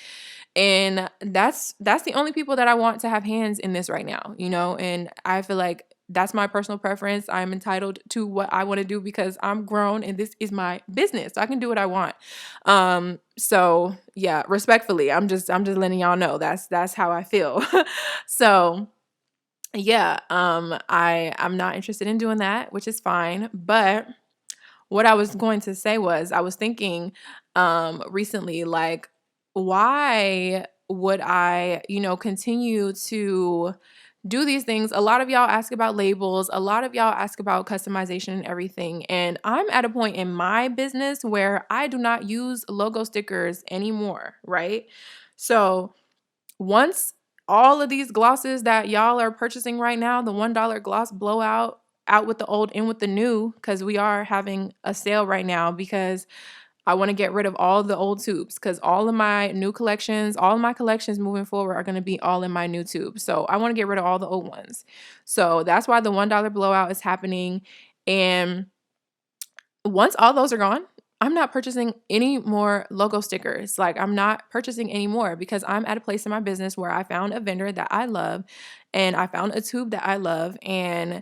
And that's the only people that I want to have hands in this right now, and I feel like that's my personal preference. I'm entitled to what I want to do because I'm grown and this is my business. So I can do what I want. So yeah, respectfully, I'm just letting y'all know that's how I feel. So yeah, I'm not interested in doing that, which is fine. But what I was going to say was I was thinking recently, like, why would I, continue to do these things? A lot of y'all ask about labels. A lot of y'all ask about customization and everything. And I'm at a point in my business where I do not use logo stickers anymore, right? So once all of these glosses that y'all are purchasing right now, the $1 gloss blowout, out with the old, in with the new, because we are having a sale right now because I want to get rid of all the old tubes because all of my collections moving forward are going to be all in my new tube. So I want to get rid of all the old ones. So that's why the $1 blowout is happening. And once all those are gone, I'm not purchasing any more logo stickers. Like, I'm not purchasing any more because I'm at a place in my business where I found a vendor that I love and I found a tube that I love, and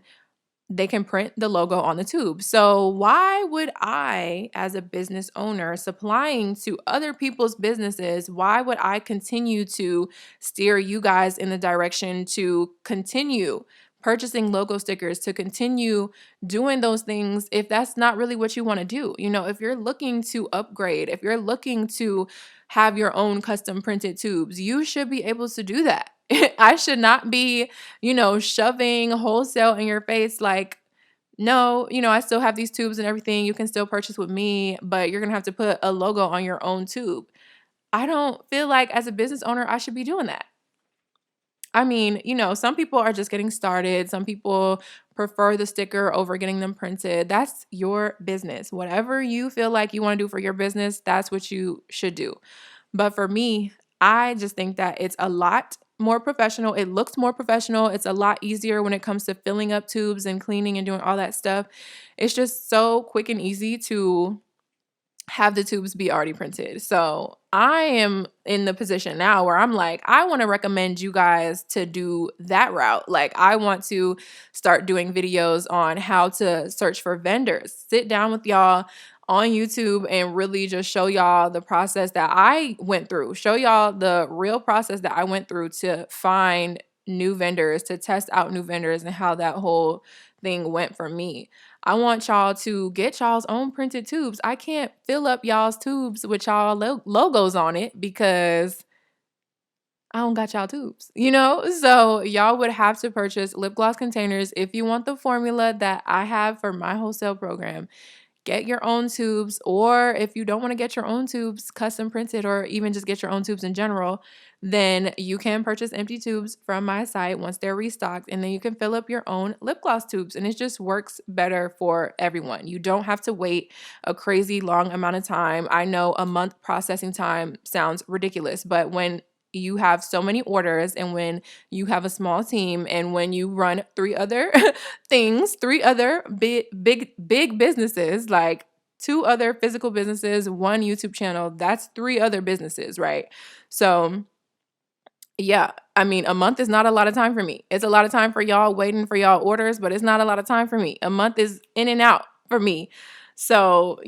they can print the logo on the tube. So why would I, as a business owner supplying to other people's businesses, why would I continue to steer you guys in the direction to continue purchasing logo stickers, to continue doing those things if that's not really what you want to do. You know, if you're looking to upgrade, if you're looking to have your own custom printed tubes, you should be able to do that. I should not be, shoving wholesale in your face like, no, I still have these tubes and everything. You can still purchase with me, but you're going to have to put a logo on your own tube. I don't feel like as a business owner, I should be doing that. I mean, some people are just getting started. Some people prefer the sticker over getting them printed. That's your business. Whatever you feel like you want to do for your business, that's what you should do. But for me, I just think that it's a lot more professional. It looks more professional. It's a lot easier when it comes to filling up tubes and cleaning and doing all that stuff. It's just so quick and easy to have the tubes be already printed. So I am in the position now where I'm like, I want to recommend you guys to do that route. Like, I want to start doing videos on how to search for vendors, sit down with y'all on YouTube and really just show y'all the process that I went through, show y'all the real process that I went through to find new vendors, to test out new vendors, and how that whole thing went for me. I want y'all to get y'all's own printed tubes. I can't fill up y'all's tubes with y'all logos on it because I don't got y'all tubes, So y'all would have to purchase lip gloss containers if you want the formula that I have for my wholesale program. Get your own tubes, or if you don't want to get your own tubes custom printed, or even just get your own tubes in general, then you can purchase empty tubes from my site once they're restocked, and then you can fill up your own lip gloss tubes, and it just works better for everyone. You don't have to wait a crazy long amount of time. I know a month processing time sounds ridiculous, but when you have so many orders, and when you have a small team, and when you run 3 other things, 3 other big businesses, like 2 other physical businesses, 1 YouTube channel, that's 3 other businesses, right? So yeah, I mean, a month is not a lot of time for me. It's a lot of time for y'all waiting for y'all orders, but it's not a lot of time for me. A month is in and out for me. So,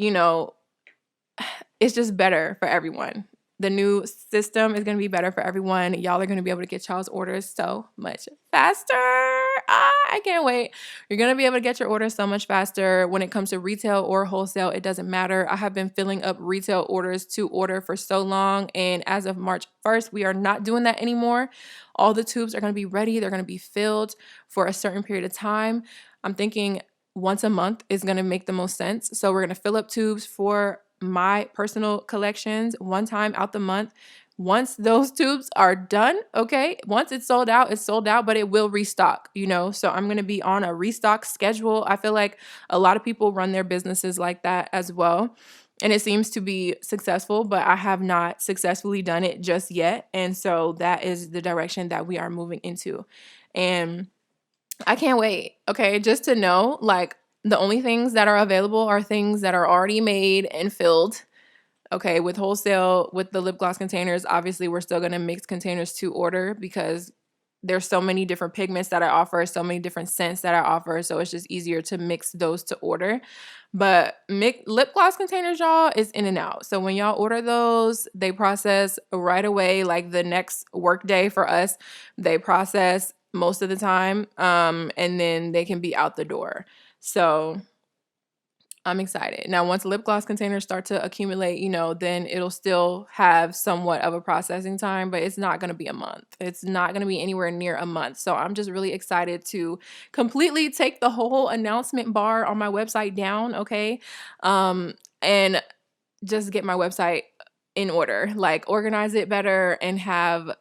it's just better for everyone. The new system is going to be better for everyone. Y'all are going to be able to get y'all's orders so much faster. I can't wait. You're going to be able to get your orders so much faster. When it comes to retail or wholesale, it doesn't matter. I have been filling up retail orders to order for so long. And as of March 1st, we are not doing that anymore. All the tubes are going to be ready. They're going to be filled for a certain period of time. I'm thinking once a month is going to make the most sense. So we're going to fill up tubes for my personal collections one time out the month. Once those tubes are done, okay, once it's sold out, but it will restock, So I'm going to be on a restock schedule. I feel like a lot of people run their businesses like that as well. And it seems to be successful, but I have not successfully done it just yet. And so that is the direction that we are moving into. And I can't wait, okay, just to know, like, the only things that are available are things that are already made and filled. Okay, with wholesale, with the lip gloss containers, obviously we're still going to mix containers to order because there's so many different pigments that I offer, so many different scents that I offer. So it's just easier to mix those to order. But lip gloss containers, y'all, is in and out. So when y'all order those, they process right away, like the next work day for us. They process most of the time, and then they can be out the door. So I'm excited. Now, once lip gloss containers start to accumulate, then it'll still have somewhat of a processing time, but it's not going to be a month. It's not going to be anywhere near a month. So I'm just really excited to completely take the whole announcement bar on my website down, okay? And just get my website in order, like organize it better and have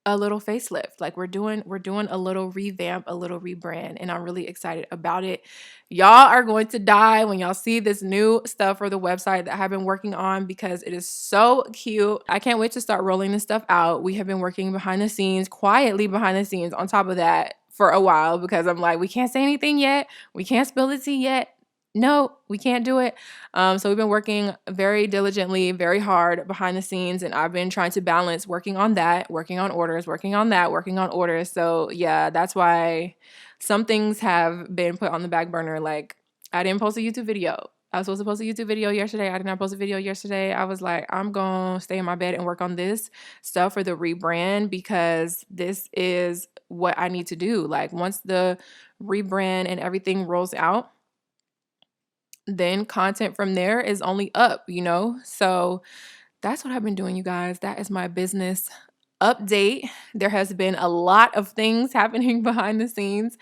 a little facelift. Like we're doing a little revamp, a little rebrand, and I'm really excited about it. Y'all are going to die when y'all see this new stuff for the website that I've been working on because it is so cute. I can't wait to start rolling this stuff out. We have been working behind the scenes, quietly behind the scenes on top of that for a while because I'm like, we can't say anything yet. We can't spill the tea yet. No, we can't do it. So we've been working very diligently, very hard behind the scenes, and I've been trying to balance working on that, working on orders, working on that, working on orders. So yeah, that's why some things have been put on the back burner. Like I didn't post a YouTube video. I was supposed to post a YouTube video yesterday. I did not post a video yesterday. I was like, I'm going to stay in my bed and work on this stuff for the rebrand because this is what I need to do. Like once the rebrand and everything rolls out, then content from there is only up, you know? So that's what I've been doing, you guys. That is my business update. There has been a lot of things happening behind the scenes.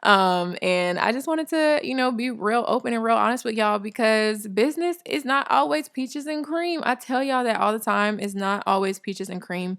And I just wanted to, be real open and real honest with y'all because business is not always peaches and cream. I tell y'all that all the time. It's not always peaches and cream.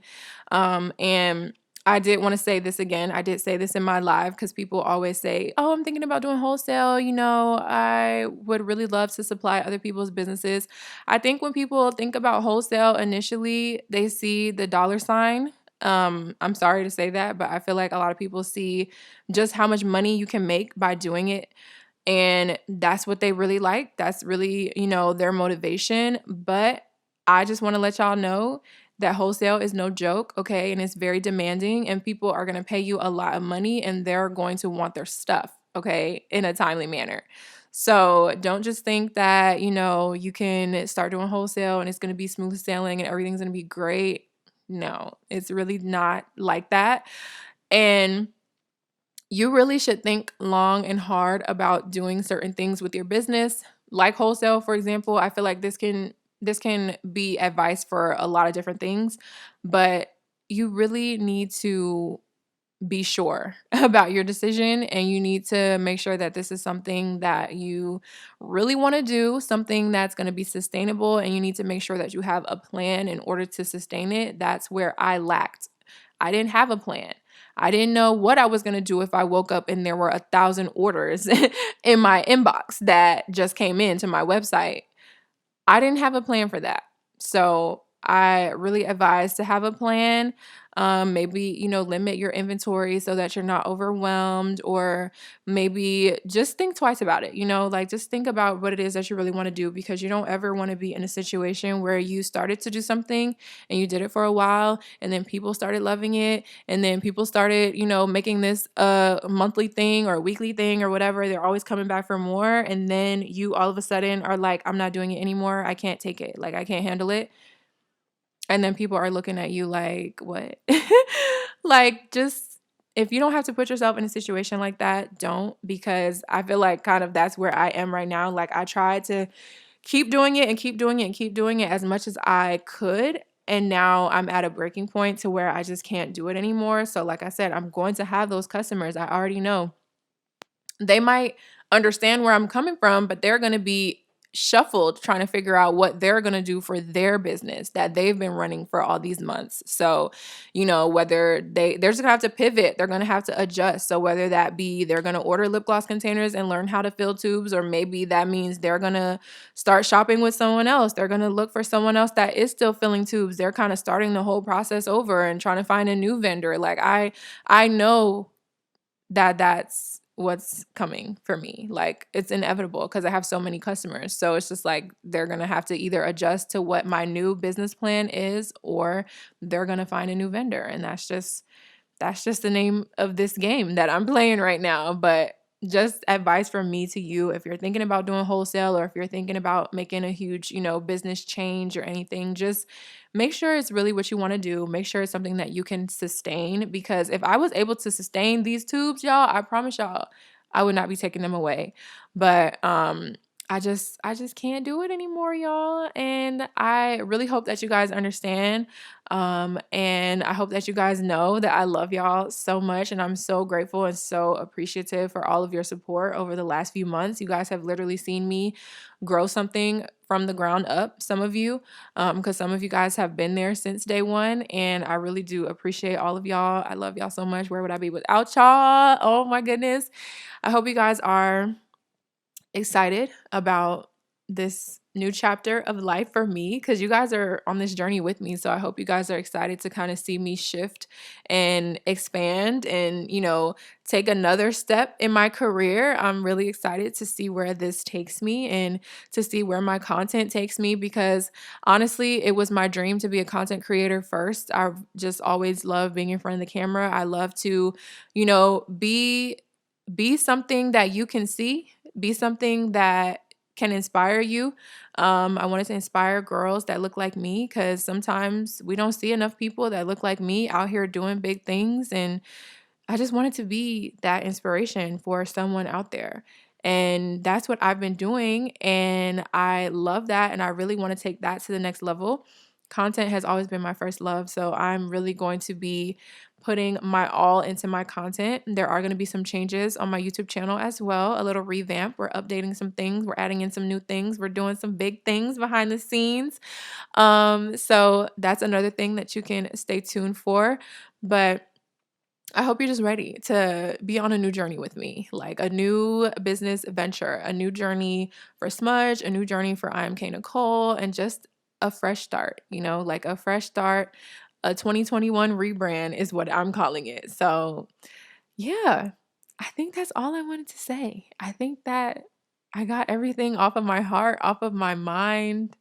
And I did want to say this again. I did say this in my live because people always say, oh, I'm thinking about doing wholesale. I would really love to supply other people's businesses. I think when people think about wholesale initially, they see the dollar sign. I'm sorry to say that, but I feel like a lot of people see just how much money you can make by doing it. And that's what they really like. That's really, their motivation. But I just want to let y'all know that wholesale is no joke, okay? And it's very demanding, and people are going to pay you a lot of money and they're going to want their stuff, okay, in a timely manner. So don't just think that, you can start doing wholesale and it's going to be smooth sailing and everything's going to be great. No, it's really not like that. And you really should think long and hard about doing certain things with your business, like wholesale, for example. I feel like this can be advice for a lot of different things, but you really need to be sure about your decision, and you need to make sure that this is something that you really want to do, something that's going to be sustainable, and you need to make sure that you have a plan in order to sustain it. That's where I lacked. I didn't have a plan. I didn't know what I was going to do if I woke up and there were 1,000 orders in my inbox that just came into my website. I didn't have a plan for that. So I really advise to have a plan. Maybe, limit your inventory so that you're not overwhelmed, or maybe just think twice about it, like just think about what it is that you really want to do, because you don't ever want to be in a situation where you started to do something and you did it for a while and then people started loving it. And then people started, making this a monthly thing or a weekly thing or whatever. They're always coming back for more. And then you all of a sudden are like, I'm not doing it anymore. I can't take it. Like, I can't handle it. And then people are looking at you like, what? Like, just if you don't have to put yourself in a situation like that, don't, because I feel like kind of that's where I am right now. Like, I tried to keep doing it and keep doing it and keep doing it as much as I could. And now I'm at a breaking point to where I just can't do it anymore. So like I said, I'm going to have those customers. I already know. They might understand where I'm coming from, but they're going to be shuffled trying to figure out what they're going to do for their business that they've been running for all these months. So, whether they're just going to have to pivot, they're going to have to adjust. So whether that be they're going to order lip gloss containers and learn how to fill tubes, or maybe that means they're going to start shopping with someone else. They're going to look for someone else that is still filling tubes. They're kind of starting the whole process over and trying to find a new vendor. Like, I know that that's what's coming for me. Like, it's inevitable because I have so many customers. So it's just like they're going to have to either adjust to what my new business plan is, or they're going to find a new vendor. And that's just the name of this game that I'm playing right now. But just advice from me to you, if you're thinking about doing wholesale, or if you're thinking about making a huge, business change or anything, just make sure it's really what you want to do. Make sure it's something that you can sustain, because if I was able to sustain these tubes, y'all, I promise y'all, I would not be taking them away. But I just can't do it anymore, y'all. And I really hope that you guys understand. And I hope that you guys know that I love y'all so much. And I'm so grateful and so appreciative for all of your support over the last few months. You guys have literally seen me grow something from the ground up, some of you, because some of you guys have been there since day one. And I really do appreciate all of y'all. I love y'all so much. Where would I be without y'all? Oh my goodness. I hope you guys are excited about this new chapter of life for me, because you guys are on this journey with me. So I hope you guys are excited to kind of see me shift and expand and, take another step in my career. I'm really excited to see where this takes me and to see where my content takes me, because honestly, it was my dream to be a content creator first. I've just always loved being in front of the camera. I love to, be something that you can see, be something that can inspire you. I wanted to inspire girls that look like me, because sometimes we don't see enough people that look like me out here doing big things. And I just wanted to be that inspiration for someone out there. And that's what I've been doing. And I love that. And I really want to take that to the next level. Content has always been my first love. So I'm really going to be putting my all into my content. There are going to be some changes on my YouTube channel as well, a little revamp. We're updating some things. We're adding in some new things. We're doing some big things behind the scenes. So that's another thing that you can stay tuned for. But I hope you're just ready to be on a new journey with me, like a new business venture, a new journey for Smudge, a new journey for IAmKNicole, and just a fresh start, like a fresh start. A 2021 rebrand is what I'm calling it. So, yeah, I think that's all I wanted to say. I think that I got everything off of my heart, off of my mind.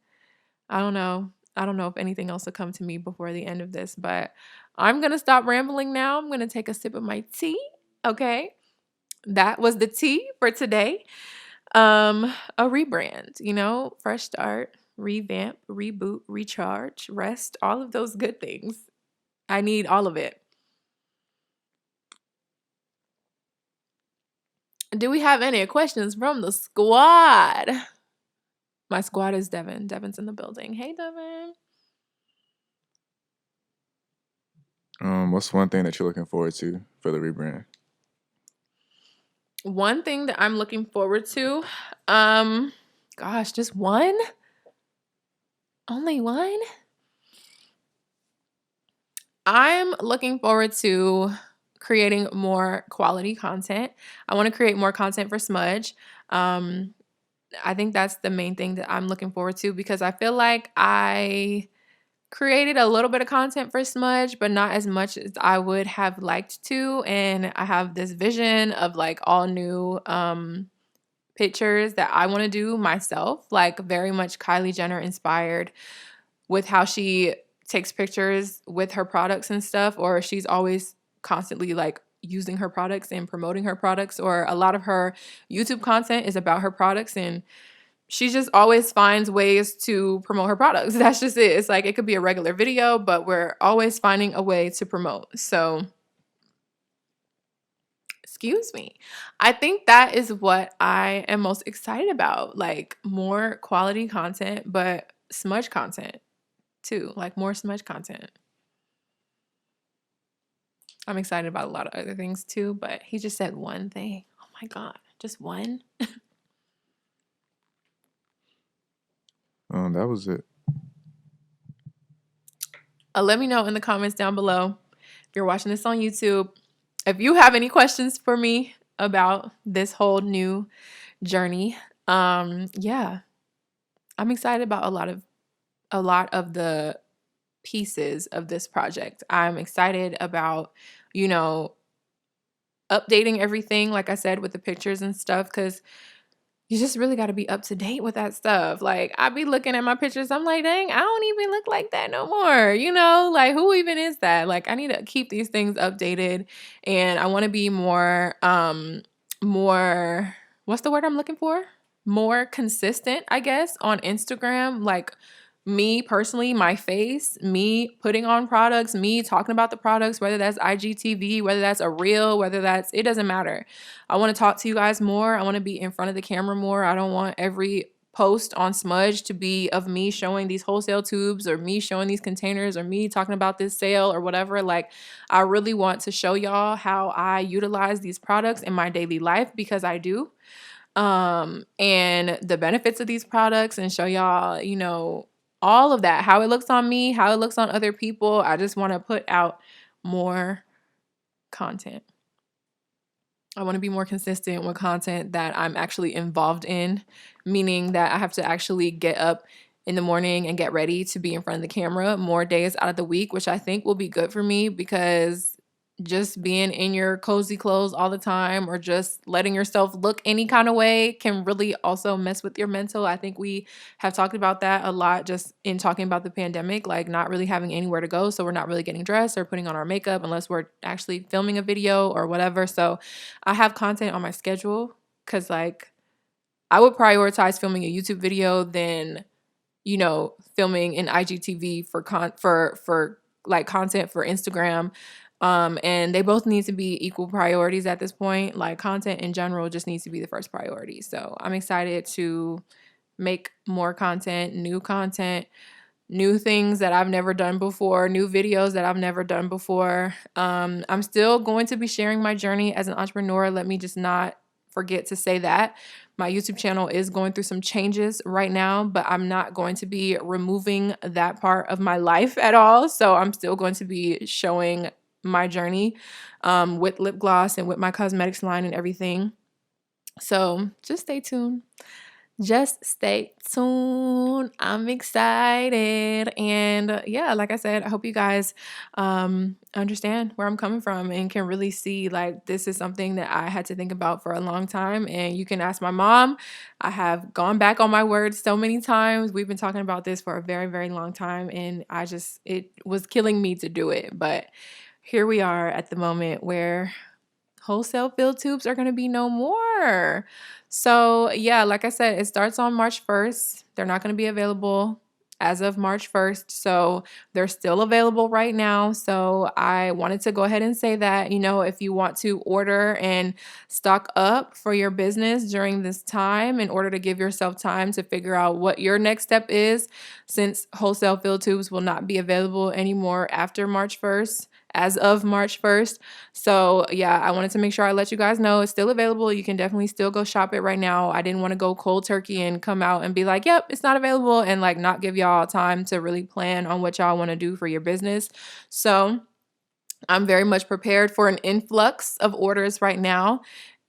I don't know. I don't know if anything else will come to me before the end of this, but I'm going to stop rambling now. I'm going to take a sip of my tea. Okay. That was the tea for today. A rebrand, fresh start, revamp, reboot, recharge, rest, all of those good things. I need all of it. Do we have any questions from the squad? My squad is Devin. Devin's in the building. Hey, Devin. What's one thing that you're looking forward to for the rebrand? One thing that I'm looking forward to, gosh, just one? Only one? I'm looking forward to creating more quality content. I want to create more content for Smudge. I think that's the main thing that I'm looking forward to, because I feel like I created a little bit of content for Smudge, but not as much as I would have liked to. And I have this vision of like all new pictures that I want to do myself, like very much Kylie Jenner inspired, with how she takes pictures with her products and stuff, or she's always constantly like using her products and promoting her products, or a lot of her YouTube content is about her products, and she just always finds ways to promote her products. That's just it. It's like it could be a regular video, but we're always finding a way to promote. So, excuse me. I think that is what I am most excited about, like more quality content, but Smudge content too, like more Smudge content. I'm excited about a lot of other things too, but he just said one thing. Oh my God, just one? That was it. Let me know in the comments down below if you're watching this on YouTube, if you have any questions for me about this whole new journey. Yeah, I'm excited about a lot of the pieces of this project. I'm excited about, updating everything, like I said, with the pictures and stuff, because you just really got to be up to date with that stuff. Like, I be looking at my pictures, I'm like, dang, I don't even look like that no more. Like, who even is that? Like, I need to keep these things updated, and I want to be more, what's the word I'm looking for? More consistent, I guess, on Instagram. Like, me personally, my face, me putting on products, me talking about the products, whether that's IGTV, whether that's a reel, it doesn't matter. I want to talk to you guys more. I want to be in front of the camera more. I don't want every post on Smudge to be of me showing these wholesale tubes, or me showing these containers, or me talking about this sale or whatever. Like, I really want to show y'all how I utilize these products in my daily life, because I do. And the benefits of these products, and show y'all, all of that, how it looks on me, how it looks on other people. I just want to put out more content. I want to be more consistent with content that I'm actually involved in, meaning that I have to actually get up in the morning and get ready to be in front of the camera more days out of the week, which I think will be good for me, because just being in your cozy clothes all the time, or just letting yourself look any kind of way, can really also mess with your mental. I think we have talked about that a lot just in talking about the pandemic, like not really having anywhere to go. So we're not really getting dressed or putting on our makeup unless we're actually filming a video or whatever. So I have content on my schedule, because like I would prioritize filming a YouTube video than, filming an IGTV for like content for Instagram. And they both need to be equal priorities at this point. Like content in general just needs to be the first priority. So I'm excited to make more content, new things that I've never done before, new videos that I've never done before. I'm still going to be sharing my journey as an entrepreneur. Let me just not forget to say that. My YouTube channel is going through some changes right now, but I'm not going to be removing that part of my life at all. So I'm still going to be showing my journey with lip gloss and with my cosmetics line and everything. So just stay tuned. Just stay tuned. I'm excited. And yeah, like I said, I hope you guys understand where I'm coming from and can really see like this is something that I had to think about for a long time. And you can ask my mom. I have gone back on my word so many times. We've been talking about this for a very, very long time. And it was killing me to do it. But here we are at the moment where wholesale field tubes are going to be no more. So yeah, like I said, it starts on March 1st. They're not going to be available as of March 1st. So they're still available right now. So I wanted to go ahead and say that, if you want to order and stock up for your business during this time in order to give yourself time to figure out what your next step is, since wholesale field tubes will not be available anymore after March 1st. As of March 1st. So yeah, I wanted to make sure I let you guys know it's still available. You can definitely still go shop it right now. I didn't want to go cold turkey and come out and be like, yep, it's not available, and like not give y'all time to really plan on what y'all want to do for your business. So I'm very much prepared for an influx of orders right now.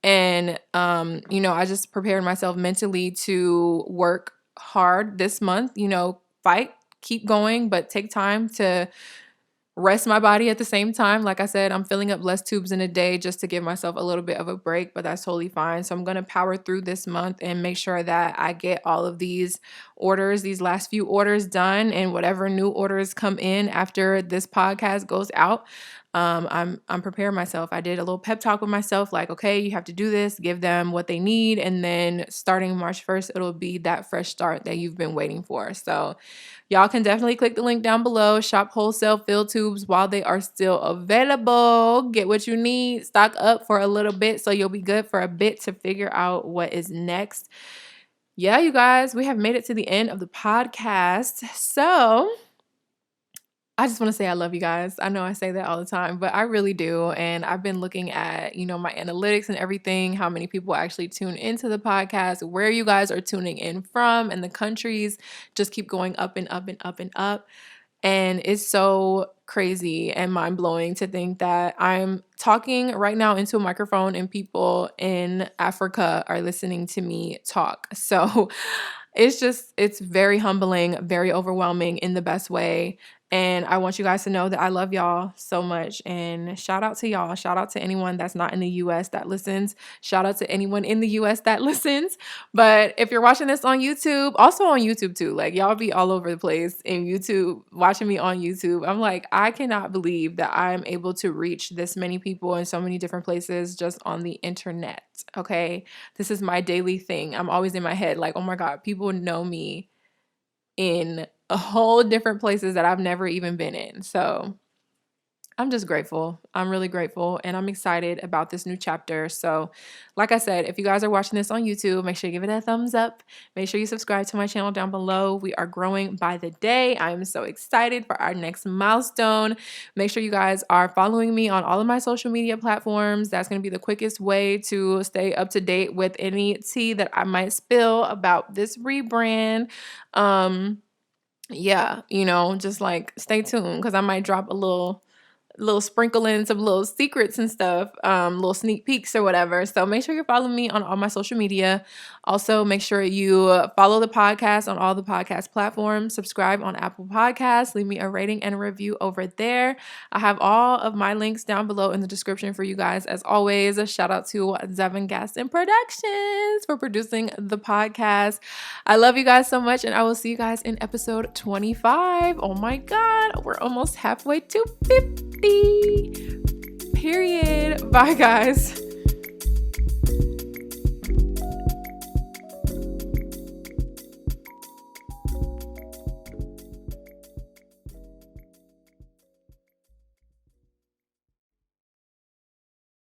And, I just prepared myself mentally to work hard this month, fight, keep going, but take time to rest my body at the same time. Like I said, I'm filling up less tubes in a day just to give myself a little bit of a break, but that's totally fine. So I'm going to power through this month and make sure that I get all of these last few orders done, and whatever new orders come in after this podcast goes out. I'm preparing myself. I did a little pep talk with myself, like, okay, you have to do this, give them what they need. And then starting March 1st, it'll be that fresh start that you've been waiting for. So y'all can definitely click the link down below. Shop wholesale field tubes while they are still available. Get what you need. Stock up for a little bit so you'll be good for a bit to figure out what is next. Yeah, you guys, we have made it to the end of the podcast. So I just want to say I love you guys. I know I say that all the time, but I really do. And I've been looking at, my analytics and everything, how many people actually tune into the podcast, where you guys are tuning in from, and the countries just keep going up and up and up and up. And it's so crazy and mind-blowing to think that I'm talking right now into a microphone and people in Africa are listening to me talk. So it's very humbling, very overwhelming in the best way. And I want you guys to know that I love y'all so much. And shout out to y'all. Shout out to anyone that's not in the US that listens. Shout out to anyone in the US that listens. But if you're watching this on YouTube, also on YouTube too, like y'all be all over the place in YouTube, watching me on YouTube. I'm like, I cannot believe that I'm able to reach this many people in so many different places just on the internet. Okay. This is my daily thing. I'm always in my head like, oh my God, people know me in a whole different places that I've never even been in. So I'm just grateful. I'm really grateful, and I'm excited about this new chapter. So like I said, if you guys are watching this on YouTube, make sure you give it a thumbs up. Make sure you subscribe to my channel down below. We are growing by the day. I'm so excited for our next milestone. Make sure you guys are following me on all of my social media platforms. That's going to be the quickest way to stay up to date with any tea that I might spill about this rebrand. Yeah, just like stay tuned because I might drop a little sprinkle in some little secrets and stuff, little sneak peeks or whatever. So make sure you're following me on all my social media. Also, make sure you follow the podcast on all the podcast platforms. Subscribe on Apple Podcasts. Leave me a rating and a review over there. I have all of my links down below in the description for you guys. As always, a shout out to Devin Gaston Productions for producing the podcast. I love you guys so much, and I will see you guys in episode 25. Oh my God, we're almost halfway to 50. Period. Bye, guys.